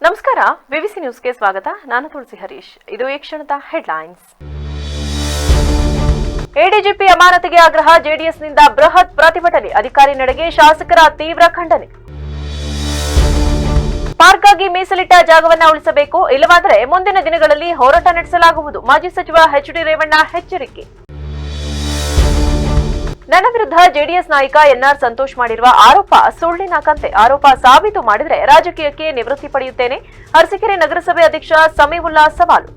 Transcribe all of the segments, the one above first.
ನಮಸ್ಕಾರ, ವಿವಿಸಿ ನ್ಯೂಸ್ಗೆ ಸ್ವಾಗತ. ನಾನು ತುಳಸಿ ಹರೀಶ್. ಇದು ಈ ಕ್ಷಣದ ಹೆಡ್ಲೈನ್ಸ್. ಎಡಿಜಿಪಿ ಅಮಾನತಿಗೆ ಆಗ್ರಹ, ಜೆಡಿಎಸ್ನಿಂದ ಬೃಹತ್ ಪ್ರತಿಭಟನೆ, ಅಧಿಕಾರಿ ನಡೆಗೆ ಶಾಸಕರ ತೀವ್ರ ಖಂಡನೆ. ಪಾರ್ಕ್ಗಾಗಿ ಮೀಸಲಿಟ್ಟ ಜಾಗವನ್ನು ಉಳಿಸಬೇಕು, ಇಲ್ಲವಾದರೆ ಮುಂದಿನ ದಿನಗಳಲ್ಲಿ ಹೋರಾಟ ನಡೆಸಲಾಗುವುದು, ಮಾಜಿ ಸಚಿವ ಎಚ್.ಡಿ. ರೇವಣ್ಣ ಎಚ್ಚರಿಕೆ. ನನ್ನ ವಿರುದ್ಧ ಜೆಡಿಎಸ್ ನಾಯಕ ಎನ್ಆರ್ ಸಂತೋಷ್ ಮಾಡಿರುವ ಆರೋಪ ಸುಳ್ಳಿನ ಕಂತೆ. ಆರೋಪ ಸಾಬೀತು ಮಾಡಿದರೆ ರಾಜಕೀಯಕ್ಕೆ ನಿವೃತ್ತಿ ಪಡೆಯುತ್ತೇನೆ. ಅರಸೀಕೆರೆ ನಗರಸಭೆ ಅಧ್ಯಕ್ಷ ಸಮೀವುಲ್ಲಾ ಸವಾಲು.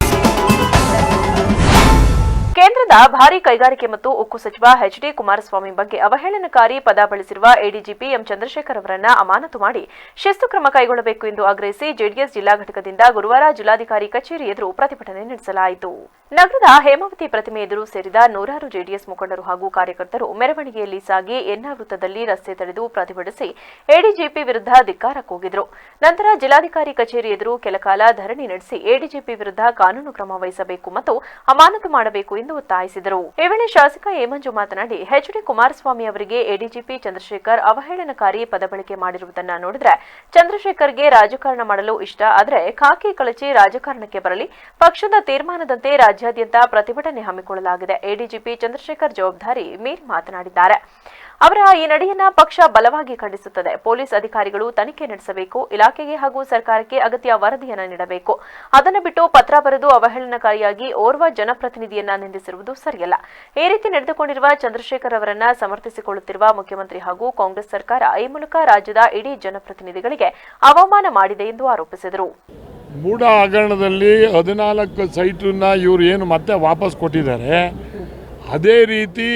ಕೇಂದ್ರದ ಭಾರೀ ಕೈಗಾರಿಕೆ ಮತ್ತು ಉಕ್ಕು ಸಚಿವ ಎಚ್.ಡಿ. ಕುಮಾರಸ್ವಾಮಿ ಬಗ್ಗೆ ಅವಹೇಳನಕಾರಿ ಪದ ಬಳಸಿರುವ ಎಡಿಜಿಪಿ ಎಂ ಚಂದ್ರಶೇಖರ್ ಅವರನ್ನು ಅಮಾನತು ಮಾಡಿ ಶಿಸ್ತು ಕ್ರಮ ಕೈಗೊಳ್ಳಬೇಕು ಎಂದು ಆಗ್ರಹಿಸಿ ಜೆಡಿಎಸ್ ಜಿಲ್ಲಾ ಘಟಕದಿಂದ ಗುರುವಾರ ಜಿಲ್ಲಾಧಿಕಾರಿ ಕಚೇರಿ ಎದುರು ಪ್ರತಿಭಟನೆ ನಡೆಸಲಾಯಿತು. ನಗರದ ಹೇಮಾವತಿ ಪ್ರತಿಮೆ ಎದುರು ಸೇರಿದ ನೂರಾರು ಜೆಡಿಎಸ್ ಮುಖಂಡರು ಹಾಗೂ ಕಾರ್ಯಕರ್ತರು ಮೆರವಣಿಗೆಯಲ್ಲಿ ಸಾಗಿ ಎನ್ಆರ್ ವೃತ್ತದಲ್ಲಿ ರಸ್ತೆ ತಡೆದು ಪ್ರತಿಭಟಿಸಿ ಎಡಿಜಿಪಿ ವಿರುದ್ಧ ಧಿಕ್ಕಾರ ಕೂಗಿದರು. ನಂತರ ಜಿಲ್ಲಾಧಿಕಾರಿ ಕಚೇರಿ ಎದುರು ಕೆಲಕಾಲ ಧರಣಿ ನಡೆಸಿ ಎಡಿಜಿಪಿ ವಿರುದ್ಧ ಕಾನೂನು ಕ್ರಮ ವಹಿಸಬೇಕು ಮತ್ತು ಅಮಾನತು ಮಾಡಬೇಕು ಎಂದು ಒತ್ತಾಯಿಸಿದರು. ಈ ವೇಳೆ ಶಾಸಕ ಎ ಮಂಜು ಮಾತನಾಡಿ, ಎಚ್.ಡಿ. ಕುಮಾರಸ್ವಾಮಿ ಅವರಿಗೆ ಎಡಿಜಿಪಿ ಚಂದ್ರಶೇಖರ್ ಅವಹೇಳನಕಾರಿ ಪದ ಬಳಕೆ ಮಾಡಿರುವುದನ್ನ ನೋಡಿದ್ರೆ ಚಂದ್ರಶೇಖರ್ಗೆ ರಾಜಕಾರಣ ಮಾಡಲು ಇಷ್ಟ, ಆದರೆ ಖಾಕಿ ಕಳಚಿ ರಾಜಕಾರಣಕ್ಕೆ ಬರಲಿ. ಪಕ್ಷದ ತೀರ್ಮಾನದಂತೆ ರಾಜ್ಯಾದ್ಯಂತ ಪ್ರತಿಭಟನೆ ಹಮ್ಮಿಕೊಳ್ಳಲಾಗಿದೆ. ಎಡಿಜಿಪಿ ಚಂದ್ರಶೇಖರ್ ಜವಾಬ್ದಾರಿ ಮೀರಿ ಮಾತನಾಡಿದ್ದಾರೆ. ಅವರ ಈ ನಡೆಯನ್ನ ಪಕ್ಷ ಬಲವಾಗಿ ಖಂಡಿಸುತ್ತದೆ. ಪೊಲೀಸ್ ಅಧಿಕಾರಿಗಳು ತನಿಖೆ ನಡೆಸಬೇಕು, ಇಲಾಖೆಗೆ ಹಾಗೂ ಸರ್ಕಾರಕ್ಕೆ ಅಗತ್ಯ ವರದಿಯನ್ನು ನೀಡಬೇಕು. ಅದನ್ನು ಬಿಟ್ಟು ಪತ್ರ ಬರೆದು ಅವಹೇಳನಕಾರಿಯಾಗಿ ಓರ್ವ ಜನಪ್ರತಿನಿಧಿಯನ್ನ ನಿಂದಿಸಿರುವುದು ಸರಿಯಲ್ಲ. ಈ ರೀತಿ ನಡೆದುಕೊಂಡಿರುವ ಚಂದ್ರಶೇಖರ್ ಅವರನ್ನ ಸಮರ್ಥಿಸಿಕೊಳ್ಳುತ್ತಿರುವ ಮುಖ್ಯಮಂತ್ರಿ ಹಾಗೂ ಕಾಂಗ್ರೆಸ್ ಸರ್ಕಾರ ಈ ಮೂಲಕ ರಾಜ್ಯದ ಇಡೀ ಜನಪ್ರತಿನಿಧಿಗಳಿಗೆ ಅವಮಾನ ಮಾಡಿದೆ ಎಂದು ಆರೋಪಿಸಿದರು. ಮೂಡ ಹಗರಣದಲ್ಲಿ 14 ಸೈಟನ್ನ ಇವರು ಏನು ಮತ್ತೆ ವಾಪಸ್ ಕೊಟ್ಟಿದ್ದಾರೆ. ಅದೇ ರೀತಿ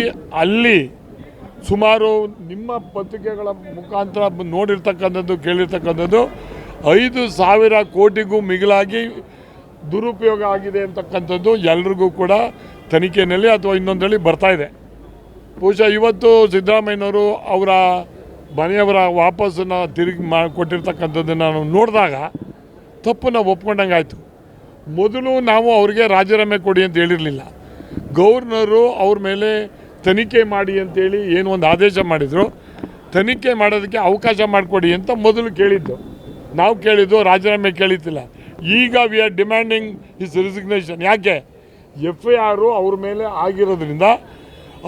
ಅಲ್ಲಿ ಸುಮಾರು ನಿಮ್ಮ ಪತ್ರಿಕೆಗಳ ಮುಖಾಂತರ ನೋಡಿರ್ತಕ್ಕಂಥದ್ದು, ಕೇಳಿರ್ತಕ್ಕಂಥದ್ದು 5,000 ಕೋಟಿಗೂ ಮಿಗಿಲಾಗಿ ದುರುಪಯೋಗ ಆಗಿದೆ ಅಂತಕ್ಕಂಥದ್ದು ಎಲ್ರಿಗೂ ಕೂಡ ತನಿಖೆಯಲ್ಲಿ ಅಥವಾ ಇನ್ನೊಂದರಲ್ಲಿ ಬರ್ತಾ ಇದೆ. ಬಹುಶಃ ಇವತ್ತು ಸಿದ್ದರಾಮಯ್ಯನವರು ಅವರ ಮನೆಯವರ ವಾಪಸ್ಸನ್ನು ತಿರುಗಿ ಕೊಟ್ಟಿರ್ತಕ್ಕಂಥದ್ದನ್ನು ನಾವು ನೋಡಿದಾಗ ತಪ್ಪನ್ನು ಒಪ್ಕೊಂಡಂಗೆ ಆಯಿತು. ಮೊದಲು ನಾವು ಅವರಿಗೆ ರಾಜೀನಾಮೆ ಕೊಡಿ ಅಂತ ಹೇಳಿರಲಿಲ್ಲ. ಗವರ್ನರು ಅವ್ರ ಮೇಲೆ ತನಿಖೆ ಮಾಡಿ ಅಂತೇಳಿ ಏನು ಒಂದು ಆದೇಶ ಮಾಡಿದರು. ತನಿಖೆ ಮಾಡೋದಕ್ಕೆ ಅವಕಾಶ ಮಾಡಿಕೊಡಿ ಅಂತ ಮೊದಲು ಕೇಳಿದ್ದು. ನಾವು ಕೇಳಿದ್ದು ರಾಜೀನಾಮೆ ಕೇಳಿದ್ದಿಲ್ಲ. ಈಗ we are demanding his resignation. ಯಾಕೆ? FIR ಅವ್ರ ಮೇಲೆ ಆಗಿರೋದ್ರಿಂದ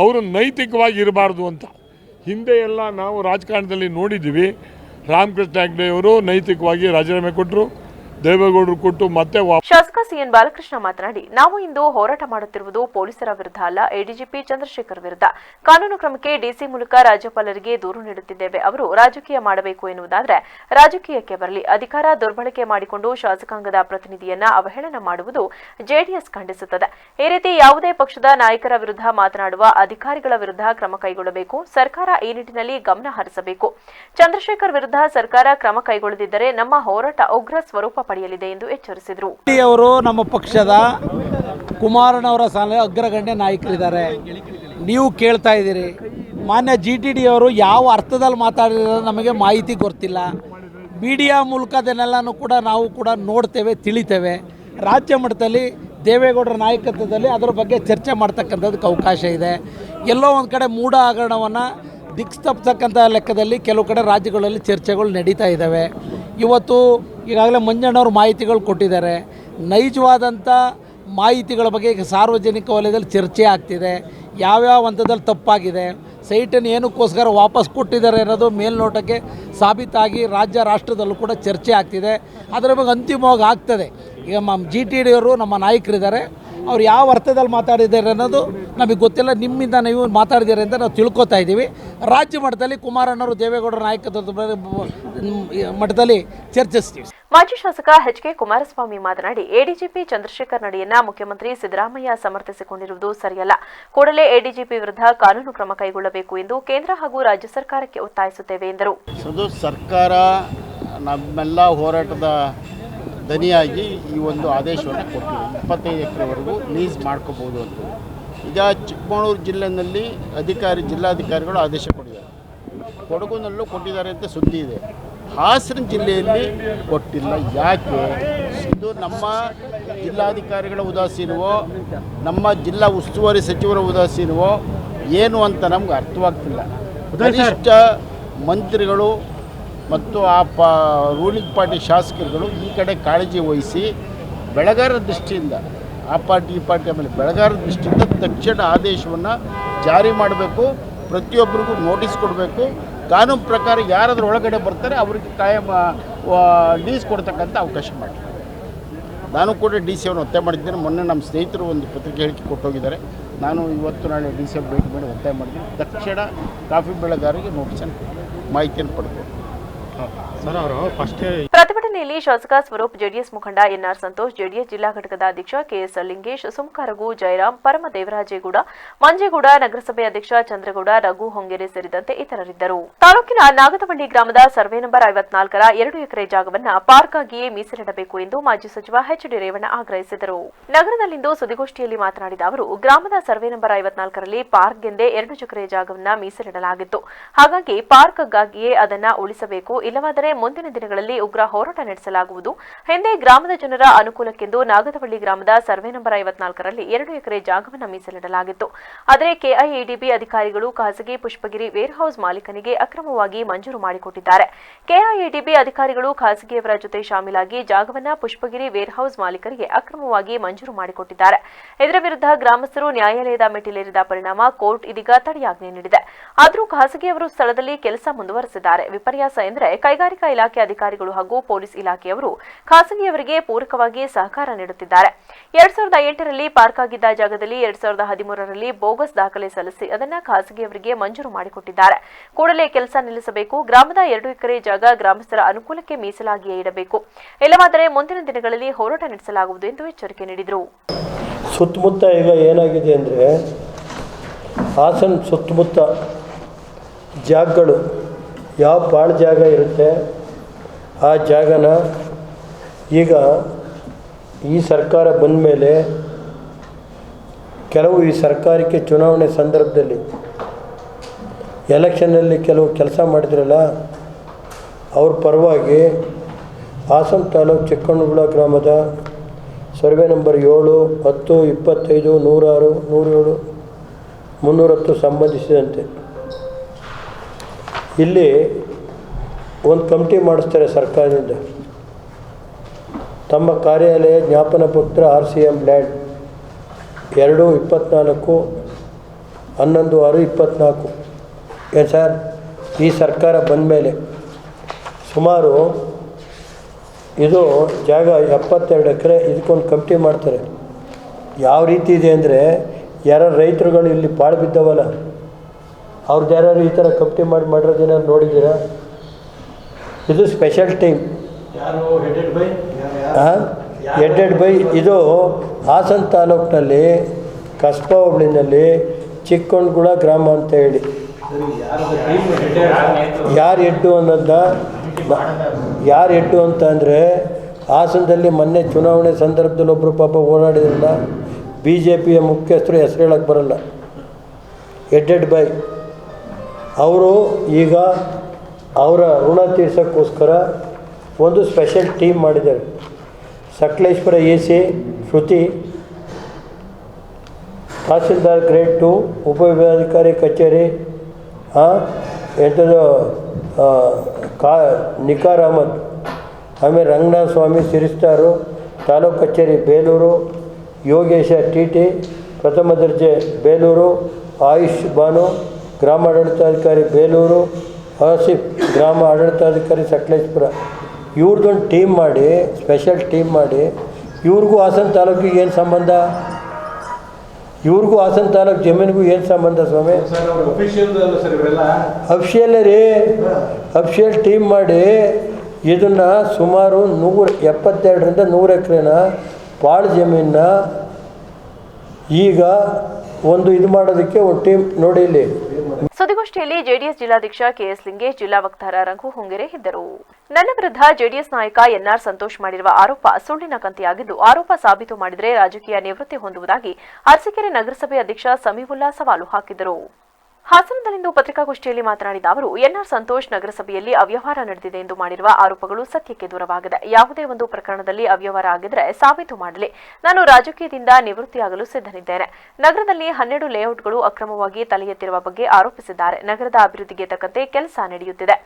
ಅವರು ನೈತಿಕವಾಗಿ ಇರಬಾರ್ದು ಅಂತ. ಹಿಂದೆ ಎಲ್ಲ ನಾವು ರಾಜಕಾರಣದಲ್ಲಿ ನೋಡಿದ್ದೀವಿ. ರಾಮಕೃಷ್ಣ ಹೆಗಡೆ ಅವರು ನೈತಿಕವಾಗಿ ರಾಜೀನಾಮೆ ಕೊಟ್ಟರು, ದೇವೇಗೌಡರು ಕೊಟ್ಟು ಮತ್ತೆ ಶಾಸಕ ಸಿಎನ್ ಬಾಲಕೃಷ್ಣ ಮಾತನಾಡಿ, ನಾವು ಇಂದು ಹೋರಾಟ ಮಾಡುತ್ತಿರುವುದು ಪೊಲೀಸರ ವಿರುದ್ಧ ಅಲ್ಲ, ಎಡಿಜಿಪಿ ಚಂದ್ರಶೇಖರ್ ವಿರುದ್ಧ. ಕಾನೂನು ಕ್ರಮಕ್ಕೆ ಡಿಸಿ ಮೂಲಕ ರಾಜ್ಯಪಾಲರಿಗೆ ದೂರು ನೀಡುತ್ತಿದ್ದೇವೆ. ಅವರು ರಾಜಕೀಯ ಮಾಡಬೇಕು ಎನ್ನುವುದಾದರೆ ರಾಜಕೀಯಕ್ಕೆ ಬರಲಿ. ಅಧಿಕಾರ ದುರ್ಬಳಕೆ ಮಾಡಿಕೊಂಡು ಶಾಸಕಾಂಗದ ಪ್ರತಿನಿಧಿಯನ್ನ ಅವಹೇಳನ ಮಾಡುವುದು ಜೆಡಿಎಸ್ ಖಂಡಿಸುತ್ತದೆ. ಈ ರೀತಿ ಯಾವುದೇ ಪಕ್ಷದ ನಾಯಕರ ವಿರುದ್ಧ ಮಾತನಾಡುವ ಅಧಿಕಾರಿಗಳ ವಿರುದ್ಧ ಕ್ರಮ ಕೈಗೊಳ್ಳಬೇಕು. ಸರ್ಕಾರ ಈ ನಿಟ್ಟಿನಲ್ಲಿ ಗಮನ ಹರಿಸಬೇಕು. ಚಂದ್ರಶೇಖರ್ ವಿರುದ್ಧ ಸರ್ಕಾರ ಕ್ರಮ ಕೈಗೊಳ್ಳದಿದ್ದರೆ ನಮ್ಮ ಹೋರಾಟ ಉಗ್ರ ಸ್ವರೂಪ ಪಡೆಯಲಿದೆ ಎಂದು ಎಚ್ಚರಿಸಿದರು. ಅವರು ನಮ್ಮ ಪಕ್ಷದ ಕುಮಾರಣ್ಣವರ ಸಾಲ ಅಗ್ರಗಣ್ಯ ನಾಯಕರಿದ್ದಾರೆ. ನೀವು ಕೇಳ್ತಾ ಇದ್ದೀರಿ, ಮಾನ್ಯ GTD ಅವರು ಯಾವ ಅರ್ಥದಲ್ಲಿ ಮಾತಾಡಿರೋ ನಮಗೆ ಮಾಹಿತಿ ಗೊತ್ತಿಲ್ಲ. ಮೀಡಿಯಾ ಮೂಲಕ ಅದನ್ನೆಲ್ಲನೂ ಕೂಡ ನಾವು ಕೂಡ ನೋಡ್ತೇವೆ, ತಿಳಿತೇವೆ. ರಾಜ್ಯ ಮಟ್ಟದಲ್ಲಿ ದೇವೇಗೌಡರ ನಾಯಕತ್ವದಲ್ಲಿ ಅದರ ಬಗ್ಗೆ ಚರ್ಚೆ ಮಾಡ್ತಕ್ಕಂಥದ್ದಕ್ಕೆ ಅವಕಾಶ ಇದೆ. ಎಲ್ಲೋ ಒಂದು ಕಡೆ ಮೂಢ ಹಗರಣವನ್ನು ದಿಕ್ಸ್ತಪ್ತಕ್ಕಂಥ ಲೆಕ್ಕದಲ್ಲಿ ಕೆಲವು ಕಡೆ ರಾಜ್ಯಗಳಲ್ಲಿ ಚರ್ಚೆಗಳು ನಡೀತಾ ಇದ್ದಾವೆ. ಇವತ್ತು ಈಗಾಗಲೇ ಮಂಜಣ್ಣವರು ಮಾಹಿತಿಗಳು ಕೊಟ್ಟಿದ್ದಾರೆ. ನೈಜವಾದಂಥ ಮಾಹಿತಿಗಳ ಬಗ್ಗೆ ಈಗ ಸಾರ್ವಜನಿಕ ವಲಯದಲ್ಲಿ ಚರ್ಚೆ ಆಗ್ತಿದೆ. ಯಾವ್ಯಾವ ಹಂತದಲ್ಲಿ ತಪ್ಪಾಗಿದೆ, ಸೈಟನ್ನು ಏನಕ್ಕೋಸ್ಕರ ವಾಪಸ್ ಕೊಟ್ಟಿದ್ದಾರೆ ಅನ್ನೋದು ಮೇಲ್ನೋಟಕ್ಕೆ ಸಾಬೀತಾಗಿ ರಾಜ್ಯ ರಾಷ್ಟ್ರದಲ್ಲೂ ಕೂಡ ಚರ್ಚೆ ಆಗ್ತಿದೆ. ಅದರ ಬಗ್ಗೆ ಅಂತಿಮವಾಗಿ ಆಗ್ತದೆ. ಈಗ GTD ಅವರು ನಮ್ಮ ನಾಯಕರಿದ್ದಾರೆ, ಅವ್ರು ಯಾವ ಅರ್ಥದಲ್ಲಿ ಮಾತಾಡಿದ್ದಾರೆ ಅನ್ನೋದು ನಮಗೆ ಗೊತ್ತಿಲ್ಲ. ನಿಮ್ಮಿಂದ ನೀವು ಮಾತಾಡಿದ್ದೀರಿ ಅಂತ ನಾವು ತಿಳ್ಕೊತಾ ಇದ್ದೀವಿ. ರಾಜ್ಯ ಮಟ್ಟದಲ್ಲಿ ಕುಮಾರಣ್ಣವರು ದೇವೇಗೌಡರ ನಾಯಕತ್ವದ ಮಟ್ಟದಲ್ಲಿ ಚರ್ಚಿಸ್ತೀವಿ. ಮಾಜಿ ಶಾಸಕ ಎಚ್.ಕೆ. ಕುಮಾರಸ್ವಾಮಿ ಮಾತನಾಡಿ, ಎಡಿಜಿಪಿ ಚಂದ್ರಶೇಖರ್ ನಡೆಯನ್ನ ಮುಖ್ಯಮಂತ್ರಿ ಸಿದ್ದರಾಮಯ್ಯ ಸಮರ್ಥಿಸಿಕೊಂಡಿರುವುದು ಸರಿಯಲ್ಲ. ಕೂಡಲೇ ಎಡಿಜಿಪಿ ವಿರುದ್ಧ ಕಾನೂನು ಕ್ರಮ ಕೈಗೊಳ್ಳಬೇಕು ಎಂದು ಕೇಂದ್ರ ಹಾಗೂ ರಾಜ್ಯ ಸರ್ಕಾರಕ್ಕೆ ಒತ್ತಾಯಿಸುತ್ತೇವೆ ಎಂದರು. ಸರ್ಕಾರ ನಮ್ಮೆಲ್ಲ ಹೋರಾಟದ ದನಿಯಾಗಿ ಈ ಒಂದು ಆದೇಶವನ್ನು ಕೊಟ್ಟಿದೆ. 25 ಎಕರೆವರೆಗೂ ಲೀಸ್ ಮಾಡ್ಕೋಬೋದು ಅಂತ. ಈಗ ಚಿಕ್ಕಮಗಳೂರು ಜಿಲ್ಲೆಯಲ್ಲಿ ಜಿಲ್ಲಾಧಿಕಾರಿಗಳು ಆದೇಶ ಕೊಟ್ಟಿದ್ದಾರೆ. ಕೊಡಗುನಲ್ಲೂ ಕೊಟ್ಟಿದ್ದಾರೆ ಅಂತ ಸುದ್ದಿ ಇದೆ. ಹಾಸನ ಜಿಲ್ಲೆಯಲ್ಲಿ ಕೊಟ್ಟಿಲ್ಲ. ಯಾಕೆ? ಇದು ನಮ್ಮ ಜಿಲ್ಲಾಧಿಕಾರಿಗಳ ಉದಾಸೀನವೋ, ನಮ್ಮ ಜಿಲ್ಲಾ ಉಸ್ತುವಾರಿ ಸಚಿವರ ಉದಾಸೀನವೋ ಏನು ಅಂತ ನಮ್ಗೆ ಅರ್ಥವಾಗ್ತಿಲ್ಲ. ಕನಿಷ್ಠ ಮಂತ್ರಿಗಳು ಮತ್ತು ಆ ರೂಲಿಂಗ್ ಪಾರ್ಟಿ ಶಾಸಕರುಗಳು ಈ ಕಡೆ ಕಾಳಜಿ ವಹಿಸಿ ಬೆಳೆಗಾರರ ದೃಷ್ಟಿಯಿಂದ ಆ ಪಾರ್ಟಿ ಈ ಪಾರ್ಟಿ ಆಮೇಲೆ ಬೆಳೆಗಾರರ ದೃಷ್ಟಿಯಿಂದ ತಕ್ಷಣ ಆದೇಶವನ್ನು ಜಾರಿ ಮಾಡಬೇಕು, ಪ್ರತಿಯೊಬ್ಬರಿಗೂ ನೋಟಿಸ್ ಕೊಡಬೇಕು, ಕಾನೂನು ಪ್ರಕಾರ ಯಾರಾದರೂ ಒಳಗಡೆ ಬರ್ತಾರೆ ಅವರಿಗೆ ಕಾಯಂ ಲೀಸ್ ಕೊಡ್ತಕ್ಕಂಥ ಅವಕಾಶ ಮಾಡಿ. ನಾನು ಕೂಡ ಡಿ ಸಿ ಅವನು ಒತ್ತಾಯ ಮಾಡಿದ್ದೇನೆ. ಮೊನ್ನೆ ನಮ್ಮ ಸ್ನೇಹಿತರು ಒಂದು ಪತ್ರಿಕೆ ಹೇಳಿಕೆ ಕೊಟ್ಟೋಗಿದ್ದಾರೆ. ನಾನು ಇವತ್ತು ನಾಳೆ ಡಿ ಸಿ ಅವ್ರು ಭೇಟಿ ಮಾಡಿ ಒತ್ತಾಯ ಮಾಡಿದ್ದೀನಿ. ತಕ್ಷಣ ಕಾಫಿ ಬೆಳೆಗಾರರಿಗೆ ನೋಟಿಸನ್ನು ಮಾಹಿತಿಯನ್ನು ಪಡೆದು ಪ್ರತಿಭಟನೆಯಲ್ಲಿ ಶಾಸಕ ಸ್ವರೂಪ್, ಜೆಡಿಎಸ್ ಮುಖಂಡ ಎನ್ಆರ್ ಸಂತೋಷ್, ಜೆಡಿಎಸ್ ಜಿಲ್ಲಾ ಘಟಕದ ಅಧ್ಯಕ್ಷ ಕೆಎಸ್ ಲಿಂಗೇಶ್, ಸುಮ್ಕಾರಗು ಜಯರಾಮ್, ಪರಮ ದೇವರಾಜೇಗೌಡ, ಮಂಜೇಗೌಡ, ನಗರಸಭೆ ಅಧ್ಯಕ್ಷ ಚಂದ್ರಗೌಡ, ರಘು ಹೊಂಗೆರೆ ಸೇರಿದಂತೆ ಇತರರಿದ್ದರು. ತಾಲೂಕಿನ ನಾಗದವಳ್ಳಿ ಗ್ರಾಮದ ಸರ್ವೆ ನಂಬರ್ 54ರ 2 ಎಕರೆ ಜಾಗವನ್ನು ಪಾರ್ಕ್ ಆಗಿಯೇ ಮೀಸಲಿಡಬೇಕು ಎಂದು ಮಾಜಿ ಸಚಿವ ಎಚ್ ಡಿ ರೇವಣ್ಣ ಆಗ್ರಹಿಸಿದರು. ನಗರದಲ್ಲಿಂದು ಸುದ್ದಿಗೋಷ್ಠಿಯಲ್ಲಿ ಮಾತನಾಡಿದ ಅವರು, ಗ್ರಾಮದ ಸರ್ವೆ ನಂಬರ್ 54ರಲ್ಲಿ ಪಾರ್ಕ್ಗೆಂದೇ 2 ಎಕರೆ ಜಾಗವನ್ನು ಮೀಸಲಿಡಲಾಗಿತ್ತು. ಹಾಗಾಗಿ ಪಾರ್ಕ್ಗಾಗಿಯೇ ಅದನ್ನ ಉಳಿಸಬೇಕು, ಇಲ್ಲವಾದರೆ ಮುಂದಿನ ದಿನಗಳಲ್ಲಿ ಉಗ್ರ ಹೋರಾಟ ನಡೆಸಲಾಗುವುದು. ಹಿಂದೆ ಗ್ರಾಮದ ಜನರ ಅನುಕೂಲಕ್ಕೆಂದು ನಾಗದವಳ್ಳಿ ಗ್ರಾಮದ ಸರ್ವೆ ನಂಬರ್ 54ರಲ್ಲಿ 2 ಎಕರೆ ಜಾಗವನ್ನು ಮೀಸಲಿಡಲಾಗಿತ್ತು. ಆದರೆ ಕೆಐಎಡಿಬಿ ಅಧಿಕಾರಿಗಳು ಖಾಸಗಿ ಪುಷ್ಪಗಿರಿ ವೇರ್ಹೌಸ್ ಮಾಲೀಕನಿಗೆ ಅಕ್ರಮವಾಗಿ ಮಂಜೂರು ಮಾಡಿಕೊಟ್ಟಿದ್ದಾರೆ. ಕೆಐಎಡಿಬಿ ಅಧಿಕಾರಿಗಳು ಖಾಸಗಿಯವರ ಜೊತೆ ಶಾಮೀಲಾಗಿ ಜಾಗವನ್ನು ಪುಷ್ಪಗಿರಿ ವೇರ್ಹೌಸ್ ಮಾಲೀಕರಿಗೆ ಅಕ್ರಮವಾಗಿ ಮಂಜೂರು ಮಾಡಿಕೊಟ್ಟಿದ್ದಾರೆ. ಇದರ ವಿರುದ್ಧ ಗ್ರಾಮಸ್ಥರು ನ್ಯಾಯಾಲಯದ ಮೆಟ್ಟಿಲೇರಿದ ಪರಿಣಾಮ ಕೋರ್ಟ್ ಇದೀಗ ತಡೆಯಾಜ್ಞೆ ನೀಡಿದೆ. ಆದರೂ ಖಾಸಗಿಯವರು ಸ್ಥಳದಲ್ಲಿ ಕೆಲಸ ಮುಂದುವರೆಸಿದ್ದಾರೆ. ವಿಪರ್ಯಾಸ ಎಂದರೆ ಕೈಗಾರಿಕಾ ಇಲಾಖೆ ಅಧಿಕಾರಿಗಳು ಹಾಗೂ ಪೊಲೀಸ್ ಇಲಾಖೆಯವರು ಖಾಸಗಿಯವರಿಗೆ ಪೂರಕವಾಗಿ ಸಹಕಾರ ನೀಡುತ್ತಿದ್ದಾರೆ. 2008ರಲ್ಲಿ ಪಾರ್ಕ್ ಆಗಿದ್ದ ಜಾಗದಲ್ಲಿ 2013ರಲ್ಲಿ ಬೋಗಸ್ ದಾಖಲೆ ಸಲ್ಲಿಸಿ ಅದನ್ನು ಖಾಸಗಿಯವರಿಗೆ ಮಂಜೂರು ಮಾಡಿಕೊಟ್ಟಿದ್ದಾರೆ. ಕೂಡಲೇ ಕೆಲಸ ನಿಲ್ಲಿಸಬೇಕು. ಗ್ರಾಮದ 2 ಎಕರೆ ಜಾಗ ಗ್ರಾಮಸ್ಥರ ಅನುಕೂಲಕ್ಕೆ ಮೀಸಲಾಗಿಯೇ ಇಡಬೇಕು, ಇಲ್ಲವಾದರೆ ಮುಂದಿನ ದಿನಗಳಲ್ಲಿ ಹೋರಾಟ ನಡೆಸಲಾಗುವುದು ಎಂದು ಎಚ್ಚರಿಕೆ ನೀಡಿದರು. ಸುತ್ತಮುತ್ತ ಈಗ ಏನಾಗಿದೆ ಅಂದರೆ ಹಾಸನ ಸುತ್ತಮುತ್ತ ಜಾಗಗಳು ಯಾವ ಪಾಳು ಜಾಗ ಇರುತ್ತೆ ಆ ಜಾಗನ ಈಗ ಈ ಸರ್ಕಾರ ಬಂದ ಮೇಲೆ ಕೆಲವು ಈ ಸರ್ಕಾರಕ್ಕೆ ಚುನಾವಣೆ ಸಂದರ್ಭದಲ್ಲಿ ಎಲೆಕ್ಷನ್ನಲ್ಲಿ ಕೆಲವು ಕೆಲಸ ಮಾಡಿದ್ರಲ್ಲ ಅವ್ರ ಪರವಾಗಿ ಹಾಸನ ತಾಲೂಕು ಚಿಕ್ಕಣ್ಣಗುಳ ಗ್ರಾಮದ ಸರ್ವೆ ನಂಬರ್ 7, 10, 25, 106, 107, 310 ಸಂಬಂಧಿಸಿದಂತೆ ಇಲ್ಲಿ ಒಂದು ಕಮಿಟಿ ಮಾಡಿಸ್ತಾರೆ ಸರ್ಕಾರದಿಂದ. ತಮ್ಮ ಕಾರ್ಯಾಲಯ ಜ್ಞಾಪನ ಪತ್ರ RCM ಲ್ಯಾಂಡ್ 2/24/11/6/24 ಏನು ಸರ್, ಈ ಸರ್ಕಾರ ಬಂದ ಮೇಲೆ ಸುಮಾರು ಇದು ಜಾಗ 72 ಎಕರೆ ಇದಕ್ಕೊಂದು ಕಮಿಟಿ ಮಾಡ್ತಾರೆ. ಯಾವ ರೀತಿ ಇದೆ ಅಂದರೆ ಯಾರು ರೈತರುಗಳು ಇಲ್ಲಿ ಪಾಳು ಬಿದ್ದವಲ್ಲ ಅವ್ರದ್ದು ಯಾರು ಈ ಥರ ಕಮಿಟಿ ಮಾಡಿರೋದು ಏನಾದ್ರು ನೋಡಿದ್ದೀರಾ? ಇದು ಸ್ಪೆಷಲ್ ಟೀಮ್. ಹೆಡೆಡ್ ಬೈ ಇದು ಹಾಸನ ತಾಲೂಕಿನಲ್ಲಿ ಕಸ್ಬಾ ಹೋಬಳಿನಲ್ಲಿ ಚಿಕ್ಕಣ್ಣಗುಳ ಗ್ರಾಮ ಅಂತ ಹೇಳಿ ಯಾರು ಹೆಡ್ಡು ಅನ್ನೋದನ್ನ ಯಾರು ಹೆಡ್ಡು ಅಂತ ಅಂದರೆ ಹಾಸನದಲ್ಲಿ ಮೊನ್ನೆ ಚುನಾವಣೆ ಸಂದರ್ಭದಲ್ಲಿ ಒಬ್ಬರು ಪಾಪ ಓಡಾಡಿದ್ರಲ್ಲ, BJPಯ ಮುಖ್ಯಸ್ಥರು ಹೆಸರು ಹೇಳಕ್ಕೆ ಬರಲ್ಲ, ಹೆಡೆಡ್ ಬೈ ಅವರು ಈಗ ಅವರ ಋಣ ತೀರ್ಸೋಕ್ಕೋಸ್ಕರ ಒಂದು ಸ್ಪೆಷಲ್ ಟೀಮ್ ಮಾಡಿದ್ದಾರೆ. ಸಕಲೇಶ್ಪುರ AC ಶ್ರುತಿ, ತಹಸೀಲ್ದಾರ್ ಗ್ರೇಡ್ 2, ಉಪವಿಭಾಗಾಧಿಕಾರಿ ಕಚೇರಿ ಎಂಥದ್ದು ನಿಕಾರ್ ಅಹಮದ್, ಆಮೇಲೆ ರಂಗನಾಥ ಸ್ವಾಮಿ ಸಿರಿಸ್ಟಾರು, ತಾಲೂಕು ಕಚೇರಿ ಬೇಲೂರು, ಯೋಗೇಶ TT, ಪ್ರಥಮ ದರ್ಜೆ ಬೇಲೂರು, ಆಯುಷ್ ಬಾನು, ಗ್ರಾಮ ಆಡಳಿತಾಧಿಕಾರಿ ಬೇಲೂರು, ಆಸಿಫ್ ಗ್ರಾಮ ಆಡಳಿತಾಧಿಕಾರಿ ಸಕಲೇಶ್ಪುರ. ಇವ್ರದ್ದೊಂದು ಟೀಮ್ ಮಾಡಿ, ಸ್ಪೆಷಲ್ ಟೀಮ್ ಮಾಡಿ, ಇವ್ರಿಗೂ ಹಾಸನ ತಾಲೂಕಿಗೆ ಏನು ಸಂಬಂಧ? ಇವ್ರಿಗೂ ಹಾಸನ ತಾಲೂಕು ಜಮೀನಿಗೂ ಏನು ಸಂಬಂಧ ಸ್ವಾಮಿ? ಅಫಿಷಿಯಲ್ಲೇ ರೀ, ಅಫಿಷಿಯಲ್ ಟೀಮ್ ಮಾಡಿ ಇದನ್ನು ಸುಮಾರು 172ರಿಂದ 100 ಎಕರೆನ ಪಾಳು ಜಮೀನ ಈಗ ಒಂದು ಇದು ಮಾಡೋದಕ್ಕೆ ಒಂದು ಟೀಮ್ ನೋಡಿ. ಇಲ್ಲಿ ಸುದ್ದಿಗೋಷ್ಠಿಯಲ್ಲಿ ಜೆಡಿಎಸ್ ಜಿಲ್ಲಾಧ್ಯಕ್ಷ ಕೆಎಸ್ ಲಿಂಗೇಶ್, ಜಿಲ್ಲಾ ವಕ್ತಾರ ರಘು ಹೊಂಗೆರೆ ಇದ್ದರು. ನನ್ನ ವಿರುದ್ಧ ಜೆಡಿಎಸ್ ನಾಯಕ ಎನ್ಆರ್ ಸಂತೋಷ್ ಮಾಡಿರುವ ಆರೋಪ ಸುಳ್ಳಿನ ಕಂತೆಯಾಗಿದ್ದು, ಆರೋಪ ಸಾಬೀತು ಮಾಡಿದರೆ ರಾಜಕೀಯ ನಿವೃತ್ತಿ ಹೊಂದುವುದಾಗಿ ಅರಸೀಕೆರೆ ನಗರಸಭೆ ಅಧ್ಯಕ್ಷ ಸಮೀವುಲ್ಲಾ ಸವಾಲು ಹಾಕಿದರು. ಹಾಸನದಲ್ಲಿಂದು ಪತ್ರಿಕಾಗೋಷ್ಠಿಯಲ್ಲಿ ಮಾತನಾಡಿದ ಅವರು ಎನ್ಆರ್ ಸಂತೋಷ್ ನಗರಸಭೆಯಲ್ಲಿ ಅವ್ಯವಹಾರ ನಡೆದಿದೆ ಎಂದು ಮಾಡಿರುವ ಆರೋಪಗಳು ಸತ್ಯಕ್ಕೆ ದೂರವಾಗಿದೆ. ಯಾವುದೇ ಒಂದು ಪ್ರಕರಣದಲ್ಲಿ ಅವ್ಯವಹಾರ ಆಗಿದ್ರೆ ಸಾಬೀತು ಮಾಡಲಿ. ನಾನು ರಾಜಕೀಯದಿಂದ ನಿವೃತ್ತಿಯಾಗಲು ಸಿದ್ಧನಿದ್ದೇನೆ. ನಗರದಲ್ಲಿ 12 ಲೇಔಟ್ಗಳು ಅಕ್ರಮವಾಗಿ ತಲೆ ಎತ್ತಿರುವ ಬಗ್ಗೆ ಆರೋಪಿಸಿದ್ದಾರೆ. ನಗರದ ಅಭಿವೃದ್ಧಿಗೆ ತಕ್ಕಂತೆ ಕೆಲಸ ನಡೆಯುತ್ತಿದೆ.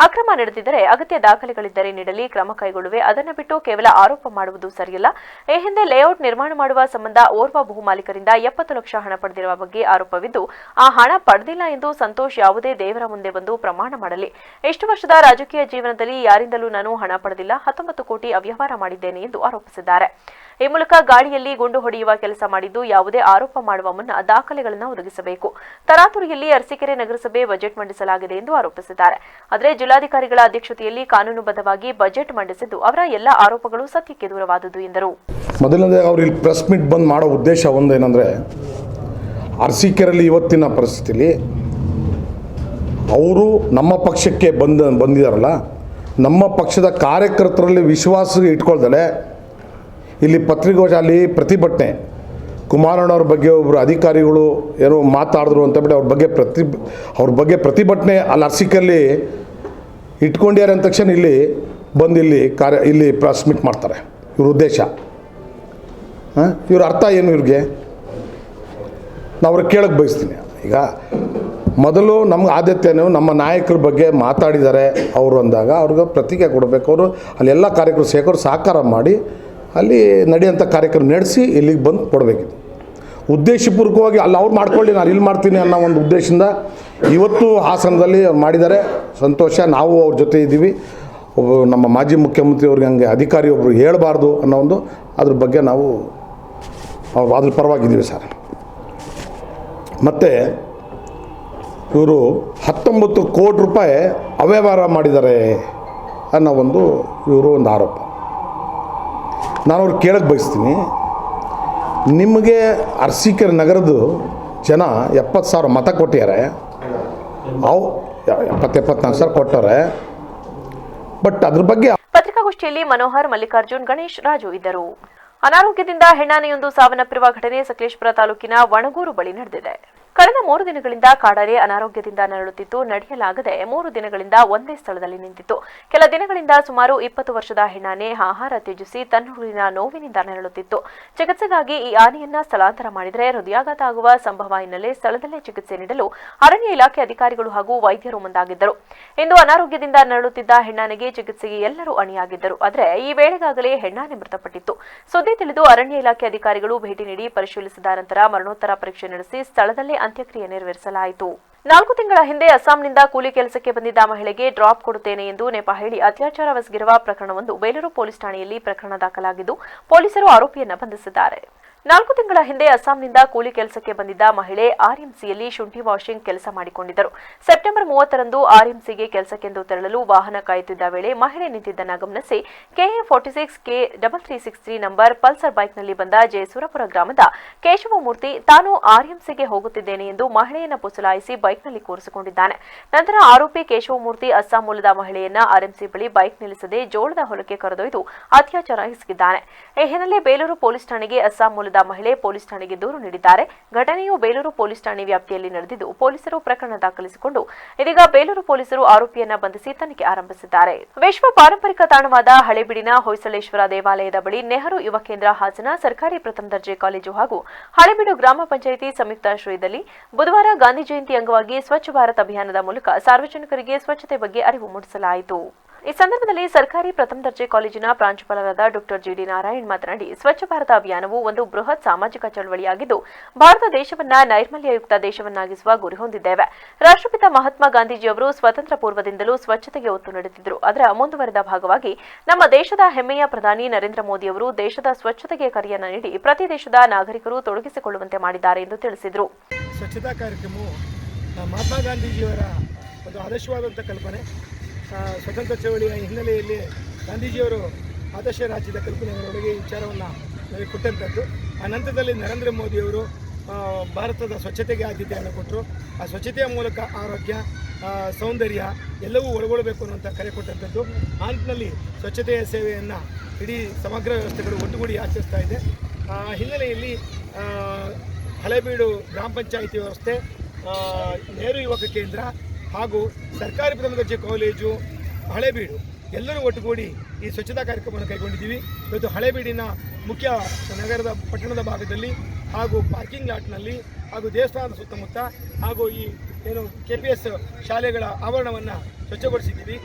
ಅಕ್ರಮ ನಡೆದಿದ್ದರೆ ಅಗತ್ಯ ದಾಖಲೆಗಳಿದ್ದರೆ ನೀಡಲಿ, ಕ್ರಮ ಕೈಗೊಳ್ಳುವೆ. ಅದನ್ನು ಬಿಟ್ಟು ಕೇವಲ ಆರೋಪ ಮಾಡುವುದು ಸರಿಯಲ್ಲ. ಈ ಹಿಂದೆ ಲೇಔಟ್ ನಿರ್ಮಾಣ ಮಾಡುವ ಸಂಬಂಧ ಓರ್ವ ಭೂಮಾಲೀಕರಿಂದ 70 ಲಕ್ಷ ಹಣ ಪಡೆದಿರುವ ಬಗ್ಗೆ ಆರೋಪವಿದ್ದು, ಆ ಹಣ ಪಡೆದಿಲ್ಲ ಎಂದು ಸಂತೋಷ್ ಯಾವುದೇ ದೇವರ ಮುಂದೆ ಬಂದು ಪ್ರಮಾಣ ಮಾಡಲಿ. ಎಷ್ಟು ವರ್ಷದ ರಾಜಕೀಯ ಜೀವನದಲ್ಲಿ ಯಾರಿಂದಲೂ ನಾನು ಹಣ ಪಡೆದಿಲ್ಲ. 19 ಕೋಟಿ ಅವ್ಯವಹಾರ ಮಾಡಿದ್ದೇನೆ ಎಂದು ಆರೋಪಿಸಿದ್ದಾರೆ. ಈ ಮೂಲಕ ಗಾಳಿಯಲ್ಲಿ ಗುಂಡು ಹೊಡೆಯುವ ಕೆಲಸ ಮಾಡಿದ್ದು, ಯಾವುದೇ ಆರೋಪ ಮಾಡುವ ಮುನ್ನ ದಾಖಲೆಗಳನ್ನು ಒದಗಿಸಬೇಕು. ತರಾತುರಿಯಲ್ಲಿ ಅರಸೀಕೆರೆ ನಗರಸಭೆ ಬಜೆಟ್ ಮಂಡಿಸಲಾಗಿದೆ ಎಂದು ಆರೋಪಿಸಿದ್ದಾರೆ. ಆದರೆ ಜಿಲ್ಲಾಧಿಕಾರಿಗಳ ಅಧ್ಯಕ್ಷತೆಯಲ್ಲಿ ಕಾನೂನುಬದ್ಧವಾಗಿ ಬಜೆಟ್ ಮಂಡಿಸಿದ್ದು, ಅವರ ಎಲ್ಲ ಆರೋಪಗಳು ಸತ್ಯಕ್ಕೆ ದೂರವಾದುದು ಎಂದರು. ಮೊದಲನೇ ಅವರು ಇಲ್ಲಿ ಪ್ರೆಸ್ ಮೀಟ್ ಬಂದು ಮಾಡೋ ಉದ್ದೇಶ ಒಂದೇನೆಂದರೆ, ಅರಸೀಕೆರೆಯಲ್ಲಿ ಇವತ್ತಿನ ಪರಿಸ್ಥಿತಿಯಲ್ಲಿ ಅವರು ನಮ್ಮ ಪಕ್ಷಕ್ಕೆ ಬಂದಿದ್ದಾರಲ್ಲ, ನಮ್ಮ ಪಕ್ಷದ ಕಾರ್ಯಕರ್ತರಲ್ಲಿ ವಿಶ್ವಾಸ ಇಟ್ಕೊಳ್ದಲೆ ಇಲ್ಲಿ ಪತ್ರಿಕೋಶಾಲಿ ಪ್ರತಿಭಟನೆ, ಕುಮಾರಣ್ಣವ್ರ ಬಗ್ಗೆ ಒಬ್ಬರು ಅಧಿಕಾರಿಗಳು ಏನೋ ಮಾತಾಡಿದ್ರು ಅಂತ ಬಿಟ್ಟು ಅವ್ರ ಬಗ್ಗೆ ಪ್ರತಿಭಟನೆ ಅಲ್ಲಿ ಅರಸೀಕೆರೆಯಲ್ಲಿ ಇಟ್ಕೊಂಡಿದ್ದಾರೆ ಅಂದ ತಕ್ಷಣ ಇಲ್ಲಿ ಬಂದು ಇಲ್ಲಿ ಪ್ರೆಸ್ ಮೀಟ್ ಮಾಡ್ತಾರೆ. ಇವ್ರ ಉದ್ದೇಶ, ಇವ್ರ ಅರ್ಥ ಏನು? ಇವ್ರಿಗೆ ನಾವು ಅವ್ರಿಗೆ ಕೇಳಕ್ಕೆ ಬಯಸ್ತೀನಿ. ಈಗ ಮೊದಲು ನಮ್ಗೆ ಆದ್ಯತೆಯೂ ನಮ್ಮ ನಾಯಕರ ಬಗ್ಗೆ ಮಾತಾಡಿದ್ದಾರೆ ಅವರು ಅಂದಾಗ ಅವ್ರಿಗೆ ಪ್ರತಿಕ್ರಿಯೆ ಕೊಡಬೇಕು. ಅವರು ಅಲ್ಲೆಲ್ಲ ಕಾರ್ಯಕ್ರಮ ಸೇರಿಕೊಂಡು ಸಹಕಾರ ಮಾಡಿ ಅಲ್ಲಿ ನಡೆಯೋಂಥ ಕಾರ್ಯಕ್ರಮ ನಡೆಸಿ ಇಲ್ಲಿಗೆ ಬಂದು ಕೊಡಬೇಕಿತ್ತು. ಉದ್ದೇಶಪೂರ್ವಕವಾಗಿ ಅಲ್ಲಿ ಅವ್ರು ಮಾಡ್ಕೊಳ್ಳಿ, ನಾನು ಇಲ್ಲಿ ಮಾಡ್ತೀನಿ ಅನ್ನೋ ಒಂದು ಉದ್ದೇಶದಿಂದ ಇವತ್ತು ಹಾಸನದಲ್ಲಿ ಮಾಡಿದ್ದಾರೆ. ಸಂತೋಷ. ನಾವು ಅವ್ರ ಜೊತೆ ಇದ್ದೀವಿ. ನಮ್ಮ ಮಾಜಿ ಮುಖ್ಯಮಂತ್ರಿ ಅವ್ರಿಗೆ ಹಂಗೆ ಅಧಿಕಾರಿ ಒಬ್ಬರು ಹೇಳಬಾರ್ದು ಅನ್ನೋ ಒಂದು ಅದ್ರ ಬಗ್ಗೆ ನಾವು ಅದ್ರ ಪರವಾಗಿದ್ದೀವಿ ಸರ್. ಮತ್ತು ಇವರು 19 ಕೋಟಿ ರೂಪಾಯಿ ಅವ್ಯವಹಾರ ಮಾಡಿದ್ದಾರೆ ಅನ್ನೋ ಒಂದು ಆರೋಪ. ನಾನು ಅವ್ರಿಗೆ ಕೇಳಕ್ಕೆ ಬಯಸ್ತೀನಿ, ನಿಮಗೆ ಅರಸೀಕೆರೆ ನಗರದ ಜನ 70,000 ಮತ ಕೊಟ್ಟಿದ್ದಾರೆ. ಅವು 74,000 ಕೊಟ್ಟರೆ. ಬಟ್ ಅದ್ರ ಬಗ್ಗೆ ಪತ್ರಿಕಾಗೋಷ್ಠಿಯಲ್ಲಿ ಮನೋಹರ್, ಮಲ್ಲಿಕಾರ್ಜುನ್, ಗಣೇಶ್, ರಾಜು ಇದ್ದರು. ಅನಾರೋಗ್ಯದಿಂದ ಹೆಣ್ಣಾನೆಯೊಂದು ಸಾವನ್ನಪ್ಪಿರುವ ಘಟನೆ ಸಕಲೇಶಪುರ ತಾಲೂಕಿನ ವಣಗೂರು ಬಳಿ ನಡೆದಿದೆ. ಕಳೆದ 3 ದಿನಗಳಿಂದ ಕಾಡಾನೆ ಅನಾರೋಗ್ಯದಿಂದ ನರಳುತ್ತಿದ್ದು, ನಡೆಯಲಾಗದೆ 3 ದಿನಗಳಿಂದ ಒಂದೇ ಸ್ಥಳದಲ್ಲಿ ನಿಂತಿತ್ತು. ಕೆಲ ದಿನಗಳಿಂದ ಸುಮಾರು 20 ವರ್ಷದ ಹೆಣ್ಣಾನೆ ಆಹಾರ ತ್ಯಜಿಸಿ ತನ್ನೂರಿನ ನೋವಿನಿಂದ ನರಳುತ್ತಿತ್ತು. ಚಿಕಿತ್ಸೆಗಾಗಿ ಈ ಆನೆಯನ್ನ ಸ್ಥಳಾಂತರ ಮಾಡಿದರೆ ಹೃದಯಾಘಾತ ಆಗುವ ಸಂಭವ ಹಿನ್ನೆಲೆ ಸ್ಥಳದಲ್ಲೇ ಚಿಕಿತ್ಸೆ ನೀಡಲು ಅರಣ್ಯ ಇಲಾಖೆ ಅಧಿಕಾರಿಗಳು ಹಾಗೂ ವೈದ್ಯರು ಮುಂದಾಗಿದ್ದರು. ಇಂದು ಅನಾರೋಗ್ಯದಿಂದ ನರಳುತ್ತಿದ್ದ ಹೆಣ್ಣಾನೆಗೆ ಚಿಕಿತ್ಸೆಗೆ ಎಲ್ಲರೂ ಅಣಿಯಾಗಿದ್ದರು. ಆದರೆ ಈ ವೇಳೆಗಾಗಲೇ ಹೆಣ್ಣಾನೆ ಮೃತಪಟ್ಟಿತ್ತು. ಸುದ್ದಿ ತಿಳಿದು ಅರಣ್ಯ ಇಲಾಖೆ ಅಧಿಕಾರಿಗಳು ಭೇಟಿ ನೀಡಿ ಪರಿಶೀಲಿಸಿದ ನಂತರ ಮರಣೋತ್ತರ ಪರೀಕ್ಷೆ ನಡೆಸಿ ಸ್ಥಳದಲ್ಲೇ ಅಂತ್ಯಕ್ರಿಯೆ ನೆರವೇರಿಸಲಾಯಿತು. 4 ತಿಂಗಳ ಹಿಂದೆ ಅಸ್ಸಾಂನಿಂದ ಕೂಲಿ ಕೆಲಸಕ್ಕೆ ಬಂದಿದ್ದ ಮಹಿಳೆಗೆ ಡ್ರಾಪ್ ಕೊಡುತ್ತೇನೆ ಎಂದು ನೆಪ ಹೇಳಿ ಅತ್ಯಾಚಾರವೆಸಗಿರುವ ಪ್ರಕರಣವೊಂದು ಬೇಲೂರು ಪೊಲೀಸ್ ಠಾಣೆಯಲ್ಲಿ ಪ್ರಕರಣ ದಾಖಲಾಗಿದ್ದು, ಪೊಲೀಸರು ಆರೋಪಿಯನ್ನು ಬಂಧಿಸಿದ್ದಾರೆ. 4 ತಿಂಗಳ ಹಿಂದೆ ಅಸ್ಸಾಂನಿಂದ ಕೂಲಿ ಕೆಲಸಕ್ಕೆ ಬಂದಿದ್ದ ಮಹಿಳೆ ಆರ್ಎಂಸಿಯಲ್ಲಿ ಶುಂಠಿ ವಾಷಿಂಗ್ ಕೆಲಸ ಮಾಡಿಕೊಂಡಿದ್ದರು. ಸೆಪ್ಟೆಂಬರ್ 30ರಂದು ಆರ್ಎಂಸಿಗೆ ಕೆಲಸಕ್ಕೆಂದು ತೆರಳಲು ವಾಹನ ಕಾಯುತ್ತಿದ್ದ ವೇಳೆ ಮಹಿಳೆ ನಿಂತಿದ್ದನ್ನು ಗಮನಿಸಿ KA46K3363 ನಂಬರ್ ಪಲ್ಸರ್ ಬೈಕ್ನಲ್ಲಿ ಬಂದ ಜಯಸುರಪುರ ಗ್ರಾಮದ ಕೇಶವಮೂರ್ತಿ ತಾನು ಆರ್ಎಂಸಿಗೆ ಹೋಗುತ್ತಿದ್ದೇನೆ ಎಂದು ಮಹಿಳೆಯನ್ನು ಪುಸಲಾಯಿಸಿ ಬೈಕ್ನಲ್ಲಿ ಕೂರಿಸಿಕೊಂಡಿದ್ದಾನೆ. ನಂತರ ಆರೋಪಿ ಕೇಶವಮೂರ್ತಿ ಅಸ್ಸಾಂ ಮೂಲದ ಮಹಿಳೆಯನ್ನ ಆರ್ಎಂಸಿ ಬಳಿ ಬೈಕ್ ನಿಲ್ಲಿಸದೆ ಜೋಳದ ಹೊಲಕ್ಕೆ ಕರೆದೊಯ್ದು ಅತ್ಯಾಚಾರ ಎಸಗಿದ್ದಾನೆ. ಈ ಹಿನ್ನೆಲೆ ಬೇಲೂರು ಪೊಲೀಸ್ ಠಾಣೆಗೆ ಅಸ್ಸಾಂ ಮೂಲದ ಮಹಿಳೆ ಪೊಲೀಸ್ ಠಾಣೆಗೆ ದೂರು ನೀಡಿದ್ದಾರೆ. ಘಟನೆಯು ಬೇಲೂರು ಪೊಲೀಸ್ ಠಾಣೆ ವ್ಯಾಪ್ತಿಯಲ್ಲಿ ನಡೆದಿದ್ದು, ಪೊಲೀಸರು ಪ್ರಕರಣ ದಾಖಲಿಸಿಕೊಂಡು ಇದೀಗ ಬೇಲೂರು ಪೊಲೀಸರು ಆರೋಪಿಯನ್ನ ಬಂಧಿಸಿ ತನಿಖೆ ಆರಂಭಿಸಿದ್ದಾರೆ. ವಿಶ್ವ ಪಾರಂಪರಿಕ ತಾಣವಾದ ಹಳೆಬೀಡಿನ ಹೊಯ್ಸಳೇಶ್ವರ ದೇವಾಲಯದ ಬಳಿ ನೆಹರು ಯುವ ಕೇಂದ್ರ ಹಾಸನ ಸರ್ಕಾರಿ ಪ್ರಥಮ ದರ್ಜೆ ಕಾಲೇಜು ಹಾಗೂ ಹಳೆಬೀಡು ಗ್ರಾಮ ಪಂಚಾಯಿತಿ ಸಂಯುಕ್ತಾಶ್ರಯದಲ್ಲಿ ಬುಧವಾರ ಗಾಂಧಿ ಜಯಂತಿ ಅಂಗವಾಗಿ ಸ್ವಚ್ಛ ಭಾರತ್ ಅಭಿಯಾನದ ಮೂಲಕ ಸಾರ್ವಜನಿಕರಿಗೆ ಸ್ವಚ್ಛತೆ ಬಗ್ಗೆ ಅರಿವು ಮೂಡಿಸಲಾಯಿತು. ಈ ಸಂದರ್ಭದಲ್ಲಿ ಸರ್ಕಾರಿ ಪ್ರಥಮ ದರ್ಜೆ ಕಾಲೇಜಿನ ಪ್ರಾಂಶುಪಾಲರಾದ ಡಾ ಜಿಡಿ ನಾರಾಯಣ್ ಮಾತನಾಡಿ, ಸ್ವಚ್ಛ ಭಾರತ ಅಭಿಯಾನವು ಒಂದು ಬೃಹತ್ ಸಾಮಾಜಿಕ ಚಳವಳಿಯಾಗಿದ್ದು, ಭಾರತ ದೇಶವನ್ನ ನೈರ್ಮಲ್ಯಯುಕ್ತ ದೇಶವನ್ನಾಗಿಸುವ ಗುರಿ ಹೊಂದಿದ್ದೇವೆ. ರಾಷ್ಟ್ರಪಿತ ಮಹಾತ್ಮ ಗಾಂಧೀಜಿಯವರು ಸ್ವತಂತ್ರ ಪೂರ್ವದಿಂದಲೂ ಸ್ವಚ್ಛತೆಗೆ ಒತ್ತು ನೀಡುತ್ತಿದ್ದರು. ಅದರ ಮುಂದುವರೆದ ಭಾಗವಾಗಿ ನಮ್ಮ ದೇಶದ ಹೆಮ್ಮೆಯ ಪ್ರಧಾನಿ ನರೇಂದ್ರ ಮೋದಿಯವರು ದೇಶದ ಸ್ವಚ್ಛತೆಗೆ ಕರೆಯನ್ನು ನೀಡಿ ಪ್ರತಿ ದೇಶದ ನಾಗರಿಕರು ತೊಡಗಿಸಿಕೊಳ್ಳುವಂತೆ ಮಾಡಿದ್ದಾರೆ ಎಂದು ತಿಳಿಸಿದರು. ಸ್ವಚ್ಛತಾ ಕಾರ್ಯಕ್ರಮವು ಮಹಾತ್ಮ ಗಾಂಧೀಜಿಯವರ ಒಂದು ಆದರ್ಶವಾದಂಥ ಕಲ್ಪನೆ. ಸ್ವತಂತ್ರ ಚಳವಳಿಯ ಹಿನ್ನೆಲೆಯಲ್ಲಿ ಗಾಂಧೀಜಿಯವರು ಆದರ್ಶ ರಾಜ್ಯದ ಕಲ್ಪನೆಗಳೊಳಗೆ ಈ ವಿಚಾರವನ್ನು ನಮಗೆ ಕೊಟ್ಟಂಥದ್ದು. ಆ ನಂತರದಲ್ಲಿ ನರೇಂದ್ರ ಮೋದಿಯವರು ಭಾರತದ ಸ್ವಚ್ಛತೆಗೆ ಆದ್ಯತೆಯನ್ನು ಕೊಟ್ಟರು. ಆ ಸ್ವಚ್ಛತೆಯ ಮೂಲಕ ಆರೋಗ್ಯ, ಸೌಂದರ್ಯ ಎಲ್ಲವೂ ಒಳಗೊಳ್ಳಬೇಕು ಅನ್ನುವಂಥ ಕರೆ ಕೊಟ್ಟಂಥದ್ದು. ಆ ನಿಟ್ಟಿನಲ್ಲಿ ಸ್ವಚ್ಛತೆಯ ಸೇವೆಯನ್ನು ಇಡೀ ಸಮಗ್ರ ವ್ಯವಸ್ಥೆಗಳು ಒಟ್ಟುಗೂಡಿ ಆಚರಿಸ್ತಾ ಇದೆ. ಹಿನ್ನೆಲೆಯಲ್ಲಿ ಹಳೆಬೀಡು ಗ್ರಾಮ ಪಂಚಾಯಿತಿ ವ್ಯವಸ್ಥೆ, ನೆಹರು ಯುವಕ ಕೇಂದ್ರ ಹಾಗೂ ಸರ್ಕಾರಿ ಪ್ರಥಮ ದರ್ಜೆ ಕಾಲೇಜು ಹಳೇಬೀಡು ಎಲ್ಲರೂ ಒಟ್ಟುಗೂಡಿ ಈ ಸ್ವಚ್ಛತಾ ಕಾರ್ಯಕ್ರಮವನ್ನು ಕೈಗೊಂಡಿದ್ದೀವಿ. ಇವತ್ತು ಹಳೇಬೀಡಿನ ಮುಖ್ಯ ನಗರದ ಪಟ್ಟಣದ ಭಾಗದಲ್ಲಿ ಹಾಗೂ ಪಾರ್ಕಿಂಗ್ ಲಾಟ್ನಲ್ಲಿ ಹಾಗೂ ದೇವಸ್ಥಾನದ ಸುತ್ತಮುತ್ತ ಹಾಗೂ ಈ KPS ಶಾಲೆಗಳ ಆವರಣವನ್ನು ಸ್ವಚ್ಛಗೊಳಿಸಿದ್ದೀವಿ.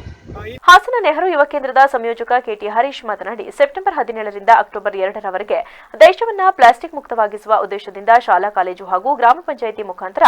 ಹಾಸನ ನೆಹರು ಯುವ ಕೇಂದ್ರದ ಸಂಯೋಜಕ KT ಹರೀಶ್ ಮಾತನಾಡಿ, ಸೆಪ್ಟೆಂಬರ್ 17ರಿಂದ ಅಕ್ಟೋಬರ್ 2ರವರೆಗೆ ದೇಶವನ್ನು ಪ್ಲಾಸ್ಟಿಕ್ ಮುಕ್ತವಾಗಿಸುವ ಉದ್ದೇಶದಿಂದ ಶಾಲಾ ಕಾಲೇಜು ಹಾಗೂ ಗ್ರಾಮ ಪಂಚಾಯಿತಿ ಮುಖಾಂತರ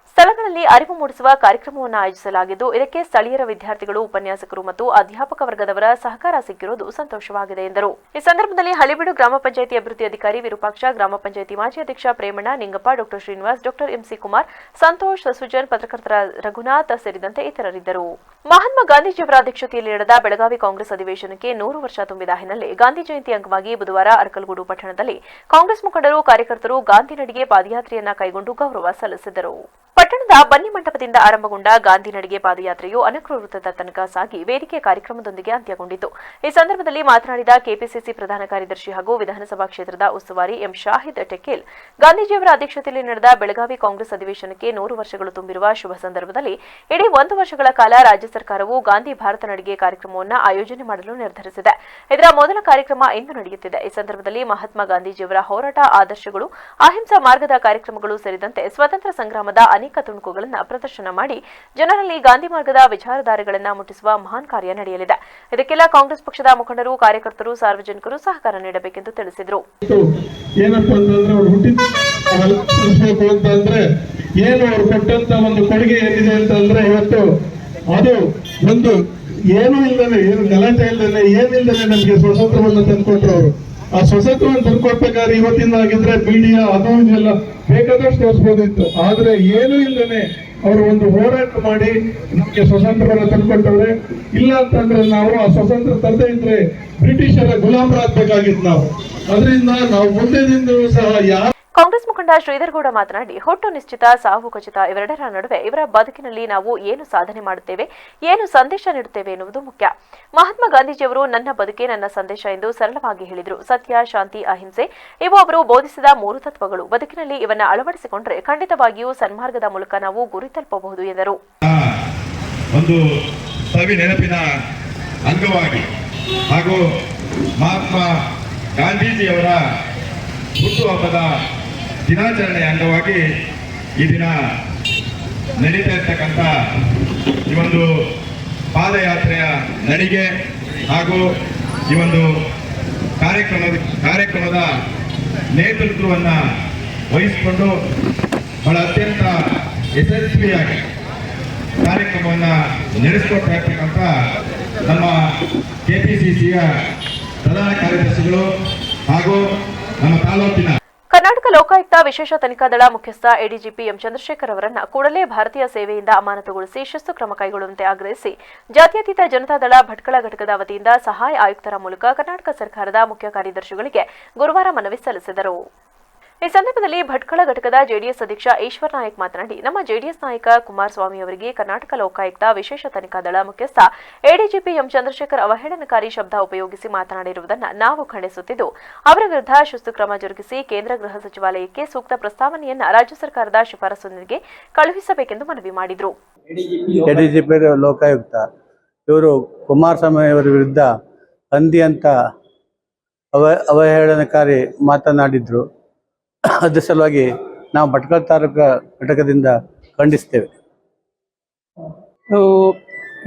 ಸ್ಥಳಗಳಲ್ಲಿ ಅರಿವು ಮೂಡಿಸುವ ಕಾರ್ಯಕ್ರಮವನ್ನು ಆಯೋಜಿಸಲಾಗಿದ್ದು, ಇದಕ್ಕೆ ಸ್ಥಳೀಯರ ವಿದ್ಯಾರ್ಥಿಗಳು, ಉಪನ್ಯಾಸಕರು ಮತ್ತು ಅಧ್ಯಾಪಕ ವರ್ಗದವರ ಸಹಕಾರ ಸಿಕ್ಕಿರುವುದು ಸಂತೋಷವಾಗಿದೆ ಎಂದರು. ಈ ಸಂದರ್ಭದಲ್ಲಿ ಹಳಿಬೀಡು ಗ್ರಾಮ ಪಂಚಾಯಿತಿ ಅಭಿವೃದ್ಧಿ ಅಧಿಕಾರಿ ವಿರೂಪಾಕ್ಷ, ಗ್ರಾಮ ಪಂಚಾಯಿತಿ ಮಾಜಿ ಅಧ್ಯಕ್ಷ ಪ್ರೇಮಣ್ಣ, ನಿಂಗಪ್ಪ, ಡಾ ಶ್ರೀನಿವಾಸ್, ಡಾ MC ಕುಮಾರ್, ಸಂತೋಷ್, ಸುಜನ್, ಪತ್ರಕರ್ತರ ರಘುನಾಥ್ ಸೇರಿದಂತೆ ಇತರರಿದ್ದರು. ಮಹಾತ್ಮ ಗಾಂಧೀಜಿಯವರ ಅಧ್ಯಕ್ಷತೆಯಲ್ಲಿ ನಡೆದ ಬೆಳಗಾವಿ ಕಾಂಗ್ರೆಸ್ ಅಧಿವೇಶನಕ್ಕೆ 100 ವರ್ಷ ತುಂಬಿದ ಹಿನ್ನೆಲೆ ಗಾಂಧಿ ಜಯಂತಿ ಅಂಗವಾಗಿ ಬುಧವಾರ ಅರಕಲಗೂಡು ಪಟ್ಟಣದಲ್ಲಿ ಕಾಂಗ್ರೆಸ್ ಮುಖಂಡರು, ಕಾರ್ಯಕರ್ತರು ಗಾಂಧಿ ನಡಿಗೆ ಪಾದಯಾತ್ರೆಯನ್ನ ಕೈಗೊಂಡು ಗೌರವ ಸಲ್ಲಿಸಿದರು. ಪಟ್ಟಣದ ಬನ್ನಿ ಮಂಟಪದಿಂದ ಆರಂಭಗೊಂಡ ಗಾಂಧಿ ನಡಿಗೆ ಪಾದಯಾತ್ರೆಯು ಅನಕೃ ವೃತ್ತದ ತನಕ ಸಾಗಿ ವೇದಿಕೆ ಕಾರ್ಯಕ್ರಮದೊಂದಿಗೆ ಅಂತ್ಯಗೊಂಡಿತು. ಈ ಸಂದರ್ಭದಲ್ಲಿ ಮಾತನಾಡಿದ ಕೆಪಿಸಿಸಿ ಪ್ರಧಾನ ಕಾರ್ಯದರ್ಶಿ ಹಾಗೂ ವಿಧಾನಸಭಾ ಕ್ಷೇತ್ರದ ಉಸ್ತುವಾರಿ ಎಂ ಶಾಹಿದ್ ಟೆಕೇಲ್, ಗಾಂಧೀಜಿಯವರ ಅಧ್ಯಕ್ಷತೆಯಲ್ಲಿ ನಡೆದ ಬೆಳಗಾವಿ ಕಾಂಗ್ರೆಸ್ ಅಧಿವೇಶನಕ್ಕೆ 100 ವರ್ಷಗಳು ತುಂಬಿರುವ ಶುಭ ಸಂದರ್ಭದಲ್ಲಿ ಇಡೀ 1 ವರ್ಷಗಳ ಕಾಲ ರಾಜ್ಯ ಸರ್ಕಾರವು ಗಾಂಧಿ ಭಾರತ ನಡಿಗೆ ಕಾರ್ಯಕ್ರಮವನ್ನು ಆಯೋಜನೆ ಮಾಡಲು ನಿರ್ಧರಿಸಿದೆ. ಇದರ ಮೊದಲ ಕಾರ್ಯಕ್ರಮ ಇಂದು ನಡೆಯುತ್ತಿದೆ. ಈ ಸಂದರ್ಭದಲ್ಲಿ ಮಹಾತ್ಮ ಗಾಂಧೀಜಿಯವರ ಹೋರಾಟ, ಆದರ್ಶಗಳು, ಅಹಿಂಸಾ ಮಾರ್ಗದ ಕಾರ್ಯಕ್ರಮಗಳು ಸೇರಿದಂತೆ ಸ್ವಾತಂತ್ರ್ಯ ಸಂಗ್ರಾಮದ ಅನೇಕ ತುಣುಕುಗಳನ್ನು ಪ್ರದರ್ಶನ ಮಾಡಿ ಜನರಲ್ಲಿ ಗಾಂಧಿ ಮಾರ್ಗದ ವಿಚಾರಧಾರೆಗಳನ್ನು ಮುಟ್ಟಿಸುವ ಮಹಾನ್ ಕಾರ್ಯ ನಡೆಯಲಿದೆ. ಇದಕ್ಕೆಲ್ಲ ಕಾಂಗ್ರೆಸ್ ಪಕ್ಷದ ಮುಖಂಡರು, ಕಾರ್ಯಕರ್ತರು, ಸಾರ್ವಜನಿಕರು ಸಹಕಾರ ನೀಡಬೇಕೆಂದು ತಿಳಿಸಿದರು. ಏನಪ್ಪಾ ಅಂತಂದ್ರೆ ಅವ್ರು ಹುಟ್ಟಿಸ್ಬೇಕು ಅಂತಂದ್ರೆ ಏನು ಅವ್ರು ಕೊಟ್ಟಂತ ಒಂದು ಕೊಡುಗೆ ಏನಿದೆ ಅಂತಂದ್ರೆ ಇವತ್ತು ಅದು ಒಂದು ಏನು ಇಲ್ಲದೆ, ಏನು ಗಲಾಟೆ ಇಲ್ಲದೆ, ಏನಿಲ್ಲದೆ ನಮ್ಗೆ ಸ್ವತಂತ್ರವನ್ನು ತಂದುಕೊಟ್ರು ಅವರು. ಆ ಸ್ವತಂತ್ರವನ್ನು ತಂದುಕೊಡ್ಬೇಕಾದ್ರೆ ಇವತ್ತಿನ ಆಗಿದ್ರೆ ಮೀಡಿಯಾ ಅದು ಇದೆಲ್ಲ ಬೇಕಾದಷ್ಟು ತೋರಿಸ್ಬೋದಿತ್ತು. ಆದ್ರೆ ಏನೂ ಇಲ್ಲದೆ ಅವರು ಒಂದು ಹೋರಾಟ ಮಾಡಿ ನಮ್ಗೆ ಸ್ವತಂತ್ರವನ್ನು ತಂದುಕೊಟ್ಟವ್ರೆ. ಇಲ್ಲ ಅಂತಂದ್ರೆ ನಾವು ಆ ಸ್ವತಂತ್ರ ತರದೇ ಇದ್ರೆ ಬ್ರಿಟಿಷರ ಗುಲಾಮರಾಗಬೇಕಾಗಿತ್ತು ನಾವು. ಅದರಿಂದ ನಾವು ಮುಂದಿನಿಂದ ಸಹ ಯಾರು. ಕಾಂಗ್ರೆಸ್ ಮುಖಂಡ ಶ್ರೀಧರ್ ಗೌಡ ಮಾತನಾಡಿ, ಹುಟ್ಟು ನಿಶ್ಚಿತ, ಸಾವು ಖಚಿತ ಇವೆರಡರ ನಡುವೆ ಇವರ ಬದುಕಿನಲ್ಲಿ ನಾವು ಏನು ಸಾಧನೆ ಮಾಡುತ್ತೇವೆ, ಏನು ಸಂದೇಶ ನೀಡುತ್ತೇವೆ ಎನ್ನುವುದು ಮುಖ್ಯ. ಮಹಾತ್ಮ ಗಾಂಧೀಜಿಯವರು ನನ್ನ ಬದುಕೆ ನನ್ನ ಸಂದೇಶ ಎಂದು ಸರಳವಾಗಿ ಹೇಳಿದರು. ಸತ್ಯ, ಶಾಂತಿ, ಅಹಿಂಸೆ ಇವು ಅವರು ಬೋಧಿಸಿದ 3 ತತ್ವಗಳು. ಬದುಕಿನಲ್ಲಿ ಇವನ್ನ ಅಳವಡಿಸಿಕೊಂಡರೆ ಖಂಡಿತವಾಗಿಯೂ ಸನ್ಮಾರ್ಗದ ಮೂಲಕ ನಾವು ಗುರಿ ತಲುಪಬಹುದು ಎಂದರು. ಒಂದು ಸವಿ ನೆನಪಿನ ಅಂಗವಾಗಿ ಹಾಗೂ ಮಹಾತ್ಮ ಗಾಂಧೀಜಿಯವರ ಹುಟ್ಟುಹಬ್ಬದ ದಿನಾಚರಣೆಯ ಅಂಗವಾಗಿ ಈ ದಿನ ನಡೀತಾ ಇರ್ತಕ್ಕಂಥ ಈ ಒಂದು ಪಾದಯಾತ್ರೆಯ ನಡಿಗೆ ಹಾಗೂ ಈ ಒಂದು ಕಾರ್ಯಕ್ರಮದ ನೇತೃತ್ವವನ್ನು ವಹಿಸಿಕೊಂಡು ಬಹಳ ಅತ್ಯಂತ ಯಶಸ್ವಿಯಾಗಿ ಕಾರ್ಯಕ್ರಮವನ್ನು ನಡೆಸಿಕೊಡ್ತಾ ಇರ್ತಕ್ಕಂಥ ನಮ್ಮ ಕೆಪಿಸಿಸಿಯ ಪ್ರಧಾನ ಕಾರ್ಯದರ್ಶಿಗಳು ಹಾಗೂ ನಮ್ಮ ತಾಲೂಕಿನ ಕರ್ನಾಟಕ ಲೋಕಾಯುಕ್ತ ವಿಶೇಷ ತನಿಖಾ ದಳ ಮುಖ್ಯಸ್ಥ ಎಡಿಜಿಪಿ ಎಂ ಚಂದ್ರಶೇಖರ್ ಅವರನ್ನು ಕೂಡಲೇ ಭಾರತೀಯ ಸೇವೆಯಿಂದ ಅಮಾನತುಗೊಳಿಸಿ ಶಿಸ್ತು ಕ್ರಮ ಕೈಗೊಳ್ಳುವಂತೆ ಆಗ್ರಹಿಸಿ ಜಾತ್ಯತೀತ ಜನತಾದಳ ಭಟ್ಕಳ ಘಟಕದ ವತಿಯಿಂದ ಸಹಾಯ ಆಯುಕ್ತರ ಮೂಲಕ ಕರ್ನಾಟಕ ಸರ್ಕಾರದ ಮುಖ್ಯ ಕಾರ್ಯದರ್ಶಿಗಳಿಗೆ ಗುರುವಾರ ಮನವಿ ಸಲ್ಲಿಸಿದರು. ಈ ಸಂದರ್ಭದಲ್ಲಿ ಭಟ್ಕಳ ಘಟಕದ ಜೆಡಿಎಸ್ ಅಧ್ಯಕ್ಷ ಈಶ್ವರ್ ನಾಯಕ್ ಮಾತನಾಡಿ, ನಮ್ಮ ಜೆಡಿಎಸ್ ನಾಯಕ ಕುಮಾರಸ್ವಾಮಿ ಅವರಿಗೆ ಕರ್ನಾಟಕ ಲೋಕಾಯುಕ್ತ ವಿಶೇಷ ತನಿಖಾ ದಳ ಮುಖ್ಯಸ್ಥ ಎಡಿಜಿಪಿ ಎಂ ಚಂದ್ರಶೇಖರ್ ಅವಹೇಳನಕಾರಿ ಶಬ್ದ ಉಪಯೋಗಿಸಿ ಮಾತನಾಡಿರುವುದನ್ನು ನಾವು ಖಂಡಿಸುತ್ತಿದ್ದು, ಅವರ ವಿರುದ್ಧ ಶಿಸ್ತು ಕ್ರಮ ಜರುಗಿಸಿ ಕೇಂದ್ರ ಗೃಹ ಸಚಿವಾಲಯಕ್ಕೆ ಸೂಕ್ತ ಪ್ರಸ್ತಾವನೆಯನ್ನು ರಾಜ್ಯ ಸರ್ಕಾರದ ಶಿಫಾರಸೊಂದಿಗೆ ಕಳುಹಿಸಬೇಕೆಂದು ಮನವಿ ಮಾಡಿದರು. ಎಡಿಜಿಪಿ ಲೋಕಾಯುಕ್ತ ಇವರು ಕುಮಾರಸ್ವಾಮಿ ಅವರ ವಿರುದ್ಧ ಹಂದಿ ಅಂತ ಅವಹೇಳನಕಾರಿ ಮಾತನಾಡಿದ್ರು. ಅದರ ಸಲುವಾಗಿ ನಾವು ಭಟ್ಕಳ ತಾಲೂಕು ಘಟಕದಿಂದ ಖಂಡಿಸ್ತೇವೆ.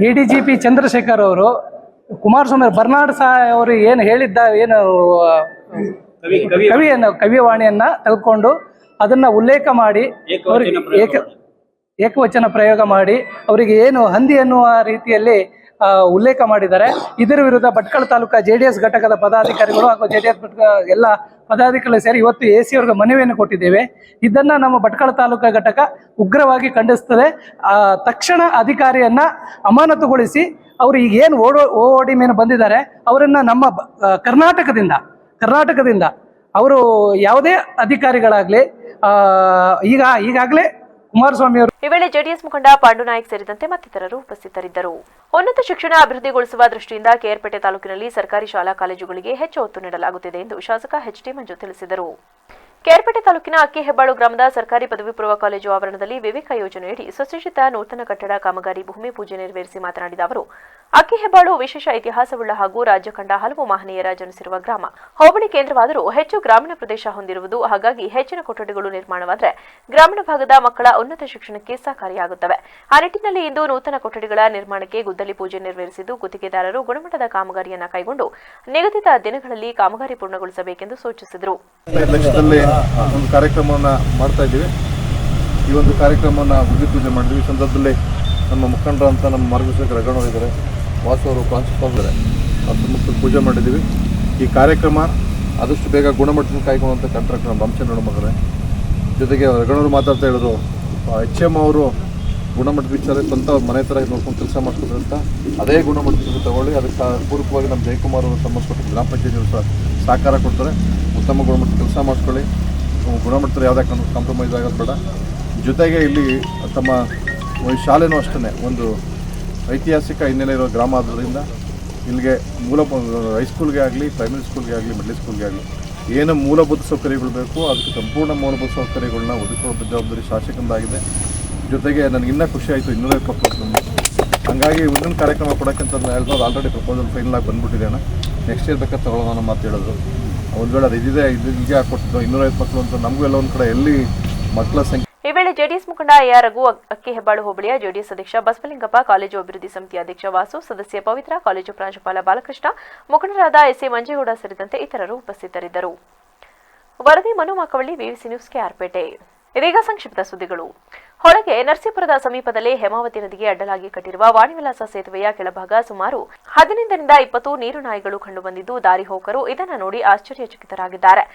ಎಡಿಜಿಪಿ ಚಂದ್ರಶೇಖರ್ ಅವರು ಕುಮಾರಸ್ವಾಮಿ ಬರ್ನಾಡ್ ಅವರು ಏನು ಹೇಳಿದ್ದ, ಏನು ಕವಿವಾಣಿಯನ್ನ ತೆಗೆದುಕೊಂಡು ಅದನ್ನ ಉಲ್ಲೇಖ ಮಾಡಿ ಏಕವಚನ ಪ್ರಯೋಗ ಮಾಡಿ ಅವರಿಗೆ ಏನು ಹಂದಿ ಅನ್ನುವ ರೀತಿಯಲ್ಲಿ ಉಲ್ಲೇಖ ಮಾಡಿದ್ದಾರೆ. ಇದರ ವಿರುದ್ಧ ಭಟ್ಕಳ ತಾಲೂಕಾ ಜೆಡಿಎಸ್ ಘಟಕದ ಪದಾಧಿಕಾರಿಗಳು ಹಾಗೂ ಜೆಡಿಎಸ್ ಎಲ್ಲ ಪದಾಧಿಕಾರಿಗಳು ಸೇರಿ ಇವತ್ತು AC ಅವರಿಗೆ ಮನವಿಯನ್ನು ಕೊಟ್ಟಿದ್ದೇವೆ. ಇದನ್ನ ನಮ್ಮ ಭಟ್ಕಳ ತಾಲೂಕಾ ಘಟಕ ಉಗ್ರವಾಗಿ ಖಂಡಿಸುತ್ತದೆ. ತಕ್ಷಣ ಅಧಿಕಾರಿಯನ್ನ ಅಮಾನತುಗೊಳಿಸಿ ಅವರು ಈಗ ಏನು ಓಡಿ ಮೇಲೆ ಬಂದಿದ್ದಾರೆ ಅವರನ್ನ ನಮ್ಮ ಕರ್ನಾಟಕದಿಂದ ಅವರು ಯಾವುದೇ ಅಧಿಕಾರಿಗಳಾಗ್ಲಿ ಈಗಾಗಲೇ ಕುಮಾರಸ್ವಾಮಿ ಅವರು. ಈ ವೇಳೆ ಜೆಡಿಎಸ್ ಮುಖಂಡ ಪಾಂಡುನಾಯಕ್ ಸೇರಿದಂತೆ ಮತ್ತಿತರರು ಉಪಸ್ಥಿತರಿದ್ದರು. ಉನ್ನತ ಶಿಕ್ಷಣ ಅಭಿವೃದ್ಧಿಗೊಳಿಸುವ ದೃಷ್ಟಿಯಿಂದ ಕೇರ್ಪೇಟೆ ತಾಲೂಕಿನಲ್ಲಿ ಸರ್ಕಾರಿ ಶಾಲಾ ಕಾಲೇಜುಗಳಿಗೆ ಹೆಚ್ಚು ಒತ್ತು ನೀಡಲಾಗುತ್ತಿದೆ ಎಂದು ಶಾಸಕ HT ಮಂಜು ತಿಳಿಸಿದರು. ಕೇರ್ಪೇಟೆ ತಾಲೂಕಿನ ಅಕ್ಕಿಹೆಬ್ಬಾಳು ಗ್ರಾಮದ ಸರ್ಕಾರಿ ಪದವಿ ಪೂರ್ವ ಕಾಲೇಜು ಆವರಣದಲ್ಲಿ ವಿವೇಕ ಯೋಜನೆಯಡಿ ಸುಸಜ್ಜಿತ ನೂತನ ಕಟ್ಟಡ ಕಾಮಗಾರಿ ಭೂಮಿ ಪೂಜೆ ನೆರವೇರಿಸಿ ಮಾತನಾಡಿದ ಅವರು, ಅಕ್ಕಿಹೆಬ್ಬಾಳು ವಿಶೇಷ ಇತಿಹಾಸವುಳ್ಳ ಹಾಗೂ ರಾಜ್ಯ ಕಂಡ ಹಲವು ಮಹನೀಯರ ಜನಿಸಿರುವ ಗ್ರಾಮ. ಹೋಬಳಿ ಕೇಂದ್ರವಾದರೂ ಹೆಚ್ಚು ಗ್ರಾಮೀಣ ಪ್ರದೇಶ ಹೊಂದಿರುವುದು, ಹಾಗಾಗಿ ಹೆಚ್ಚಿನ ಕೊಠಡಿಗಳು ನಿರ್ಮಾಣವಾದರೆ ಗ್ರಾಮೀಣ ಭಾಗದ ಮಕ್ಕಳ ಉನ್ನತ ಶಿಕ್ಷಣಕ್ಕೆ ಸಹಕಾರಿಯಾಗುತ್ತವೆ. ಆ ನಿಟ್ಟಿನಲ್ಲಿ ಇಂದು ನೂತನ ಕೊಠಡಿಗಳ ನಿರ್ಮಾಣಕ್ಕೆ ಗುದ್ದಲಿ ಪೂಜೆ ನೆರವೇರಿಸಿದ್ದು, ಗುತ್ತಿಗೆದಾರರು ಗುಣಮಟ್ಟದ ಕಾಮಗಾರಿಯನ್ನು ಕೈಗೊಂಡು ನಿಗದಿತ ದಿನಗಳಲ್ಲಿ ಕಾಮಗಾರಿ ಪೂರ್ಣಗೊಳಿಸಬೇಕೆಂದು ಸೂಚಿಸಿದರು. ಒಂದು ಕಾರ್ಯಕ್ರಮವನ್ನು ಮಾಡ್ತಾ ಇದ್ದೀವಿ. ಈ ಒಂದು ಕಾರ್ಯಕ್ರಮವನ್ನು ಗುದ್ದಿ ಪೂಜೆ ಮಾಡಿದ್ವಿ. ಈ ಸಂದರ್ಭದಲ್ಲಿ ನಮ್ಮ ಮುಖಂಡರಂತ ನಮ್ಮ ಮಾರ್ಗದರ್ಶಕ ರಗಣವರಿದ್ದಾರೆ, ವಾಸು ಅವರು ಪ್ರಾಂಶುಪಾಲ್ ಇದ್ದಾರೆ, ಅವ್ರ ಸಮ್ಮುಖ ಪೂಜೆ ಮಾಡಿದ್ದೀವಿ. ಈ ಕಾರ್ಯಕ್ರಮ ಆದಷ್ಟು ಬೇಗ ಗುಣಮಟ್ಟದ ಕಾಯ್ಕೊಳ್ಳುವಂಥ ಕಾಂಟ್ರಾಕ್ಟರ್ ನಮ್ಮ ಬಂಚನೋಡ ಮಗರೇ. ಜೊತೆಗೆ ರಗಣವರು ಮಾತಾಡ್ತಾ ಹೇಳಿದ್ರು, HM ಅವರು ಗುಣಮಟ್ಟದ ವಿಚಾರ ಸ್ವಂತ ಮನೆ ಥರ ನೋಡ್ಕೊಂಡು ಕೆಲಸ ಮಾಡ್ತಿದ್ರು ಅಂತ. ಅದೇ ಗುಣಮಟ್ಟದ ತಗೊಳ್ಳಿ. ಅದಕ್ಕೆ ಪೂರ್ವಕವಾಗಿ ನಮ್ಮ ಜಯಕುಮಾರ್ ಅವರು ಸಂಬಂಧಪಟ್ಟ ಗ್ರಾಮ ಪಂಚಾಯತ್ ಸಹಕಾರ ಕೊಡ್ತಾರೆ. ಉತ್ತಮ ಗುಣಮಟ್ಟದ ಕೆಲಸ ಮಾಡಿಸ್ಕೊಳ್ಳಿ. ಗುಣಮಟ್ಟದ ಯಾವುದೇ ಕಾಂಪ್ರಮೈಸ್ ಆಗೋದು ಬೇಡ. ಜೊತೆಗೆ ಇಲ್ಲಿ ತಮ್ಮ ಶಾಲೆನೂ ಅಷ್ಟೇ ಒಂದು ಐತಿಹಾಸಿಕ ಹಿನ್ನೆಲೆ ಇರೋ ಗ್ರಾಮ ಆದ್ದರಿಂದ ಇಲ್ಲಿಗೆ ಹೈಸ್ಕೂಲ್ಗೆ ಆಗಲಿ, ಪ್ರೈಮರಿ ಸ್ಕೂಲ್ಗೆ ಆಗಲಿ, ಮಿಡ್ಲ್ ಸ್ಕೂಲ್ಗೆ ಆಗಲಿ ಏನು ಮೂಲಭೂತ ಸೌಕರ್ಯಗಳು ಬೇಕು ಅದಕ್ಕೆ ಸಂಪೂರ್ಣ ಮೂಲಭೂತ ಸೌಕರ್ಯಗಳನ್ನ ಒದಗಿಸುವ ಜವಾಬ್ದಾರಿ ಶಾಸಕಂದಾಗಿದೆ. ಜೊತೆಗೆ ನನಗೆ ಇನ್ನೂ ಖುಷಿ ಆಯಿತು 220 ಮಕ್ಕಳು. ಹಾಗಾಗಿ ಮುಂದಿನ ಕಾರ್ಯಕ್ರಮ ಕೊಡೋಕ್ಕಂತ ಹೇಳಿದ್ರು. ಆಲ್ರೆಡಿ ಪ್ರಪೋಸಲ್ ಫೈನಲ್ ಆಗಿ ಬಂದ್ಬಿಟ್ಟಿದೆ ಅಣ್ಣ. ನೆಕ್ಸ್ಟ್ ಇಯರ್ ಬೇಕಾದ್ರೆ ತಗೊಳ್ಳೋಣ ಅನ್ನೋ ಮಾತು ಹೇಳಿದ್ರು. ಒಂದು ವೇಳೆ ಅದು ಇಲ್ಲಿಗೆ ಹಾಕ್ಕೊಟ್ಟಿದ್ದು 250 ಮಕ್ಕಳು ಅಂತ ನಮಗೂ ಎಲ್ಲ ಒಂದು ಕಡೆ ಎಲ್ಲಿ ಮಕ್ಕಳ ಸಂಖ್ಯೆ. ಈ ವೇಳೆ ಜೆಡಿಎಸ್ ಮುಖಂಡ AR ರಘು, ಅಕ್ಕಿಹೆಬ್ಬಾಳು ಹೋಬಳಿಯ ಜೆಡಿಎಸ್ ಅಧ್ಯಕ್ಷ ಬಸವಲಿಂಗಪ್ಪ, ಕಾಲೇಜು ಅಭಿವೃದ್ಧಿ ಸಮಿತಿ ಅಧ್ಯಕ್ಷ ವಾಸು, ಸದಸ್ಯ ಪವಿತ್ರ, ಕಾಲೇಜು ಪ್ರಾಂಶುಪಾಲ ಬಾಲಕೃಷ್ಣ, ಮುಖಂಡರಾದ SA ಮಂಜೇಗೌಡ ಸೇರಿದಂತೆ ಇತರರು ಉಪಸ್ಥಿತರಿದ್ದರು. ವರದಿ ಮನು ಮಾಕವಳ್ಳಿ, VVC ನ್ಯೂಸ್, KRಪೇಟೆ. ಇದೀಗ ಸಂಕ್ಷಿಪ್ತ ಸುದ್ದಿಗಳು. ಹೊಳಗೆ ನರಸೀಪುರದ ಸಮೀಪದಲ್ಲಿ ಹೇಮಾವತಿ ನದಿಗೆ ಅಡ್ಡಲಾಗಿ ಕಟ್ಟಿರುವ ವಾಣಿವಿಲಾಸ ಸೇತುವೆಯ ಕೆಳಭಾಗ ಸುಮಾರು 15ರಿಂದ 20 ನೀರು ನಾಯಿಗಳು ಕಂಡುಬಂದಿದ್ದು, ದಾರಿ ಹೋಕರು ಇದನ್ನು ನೋಡಿ ಆಶ್ಚರ್ಯಚಕಿತರಾಗಿದ್ದಾರೆ.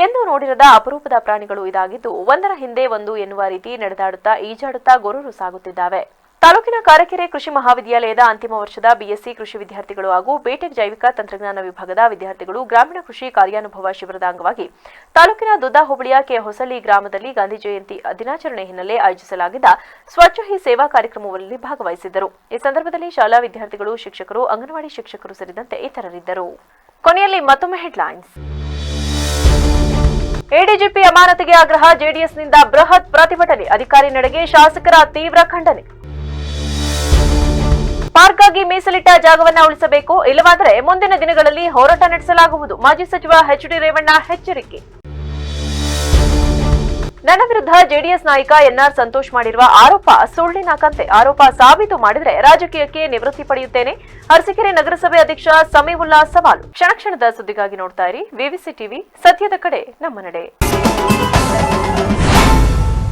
ಎಂದು ನೋಡಿರದ ಅಪರೂಪದ ಪ್ರಾಣಿಗಳು ಇದಾಗಿದ್ದು, ಒಂದರ ಹಿಂದೆ ಒಂದು ಎನ್ನುವ ರೀತಿ ನಡೆದಾಡುತ್ತಾ ಈಜಾಡುತ್ತಾ ಗೊರೂರು ಸಾಗುತ್ತಿದ್ದಾವೆ. ತಾಲೂಕಿನ ಕಾರಕೆರೆ ಕೃಷಿ ಮಹಾವಿದ್ಯಾಲಯದ ಅಂತಿಮ ವರ್ಷದ BSc ಕೃಷಿ ವಿದ್ಯಾರ್ಥಿಗಳು ಹಾಗೂ ಬಿಟೆಕ್ ಜೈವಿಕ ತಂತ್ರಜ್ಞಾನ ವಿಭಾಗದ ವಿದ್ಯಾರ್ಥಿಗಳು ಗ್ರಾಮೀಣ ಕೃಷಿ ಕಾರ್ಯಾನುಭವ ಶಿಬಿರದ ಅಂಗವಾಗಿ ತಾಲೂಕಿನ ದುದ್ದಾ ಹೋಬಳಿಯ ಕೆಹೊಸಳ್ಳಿ ಗ್ರಾಮದಲ್ಲಿ ಗಾಂಧಿ ಜಯಂತಿ ದಿನಾಚರಣೆ ಹಿನ್ನೆಲೆ ಆಯೋಜಿಸಲಾಗಿದ್ದ ಸ್ವಚ್ಛ ಹಿ ಸೇವಾ ಕಾರ್ಯಕ್ರಮದಲ್ಲಿ ಭಾಗವಹಿಸಿದ್ದರು. ಈ ಸಂದರ್ಭದಲ್ಲಿ ಶಾಲಾ ವಿದ್ಯಾರ್ಥಿಗಳು, ಶಿಕ್ಷಕರು, ಅಂಗನವಾಡಿ ಶಿಕ್ಷಕರು ಸೇರಿದಂತೆ ಇತರರಿದ್ದರು. ಕೊನೆಯಲ್ಲಿ ಮತ್ತೊಮ್ಮೆ ಹೆಡ್ಲೈನ್ಸ್. ಎಡಿಜಿಪಿ ಅಮಾನತಿಗೆ ಆಗ್ರಹ, ಜೆಡಿಎಸ್ನಿಂದ ಬೃಹತ್ ಪ್ರತಿಭಟನೆ, ಅಧಿಕಾರಿ ನಡೆಗೆ ಶಾಸಕರ ತೀವ್ರ ಖಂಡನೆ. ಪಾರ್ಕ್ಗಾಗಿ ಮೀಸಲಿಟ್ಟ ಜಾಗವನ್ನು ಉಳಿಸಬೇಕು, ಇಲ್ಲವಾದರೆ ಮುಂದಿನ ದಿನಗಳಲ್ಲಿ ಹೋರಾಟ ನಡೆಸಲಾಗುವುದು, ಮಾಜಿ ಸಚಿವ HD ರೇವಣ್ಣ ಎಚ್ಚರಿಕೆ. ನನ್ನ ವಿರುದ್ಧ ಜೆಡಿಎಸ್ ನಾಯಕ NR ಸಂತೋಷ್ ಮಾಡಿರುವ ಆರೋಪ ಸುಳ್ಳಿನ ಕಂತೆ, ಆರೋಪ ಸಾಬೀತು ಮಾಡಿದರೆ ರಾಜಕೀಯಕ್ಕೆ ನಿವೃತ್ತಿ ಪಡೆಯುತ್ತೇನೆ, ಅರಸೀಕೆರೆ ನಗರಸಭೆ ಅಧ್ಯಕ್ಷ ಸಮೀವುಲ್ಲಾ ಸವಾಲು. ಕ್ಷಣ ಕ್ಷಣದ ಸುದ್ದಿಗಾಗಿ ನೋಡ್ತಾ ಇರಿ VVC ಟಿವಿ, ಸತ್ಯದ ಕಡೆ ನಮ್ಮ ನಡೆ.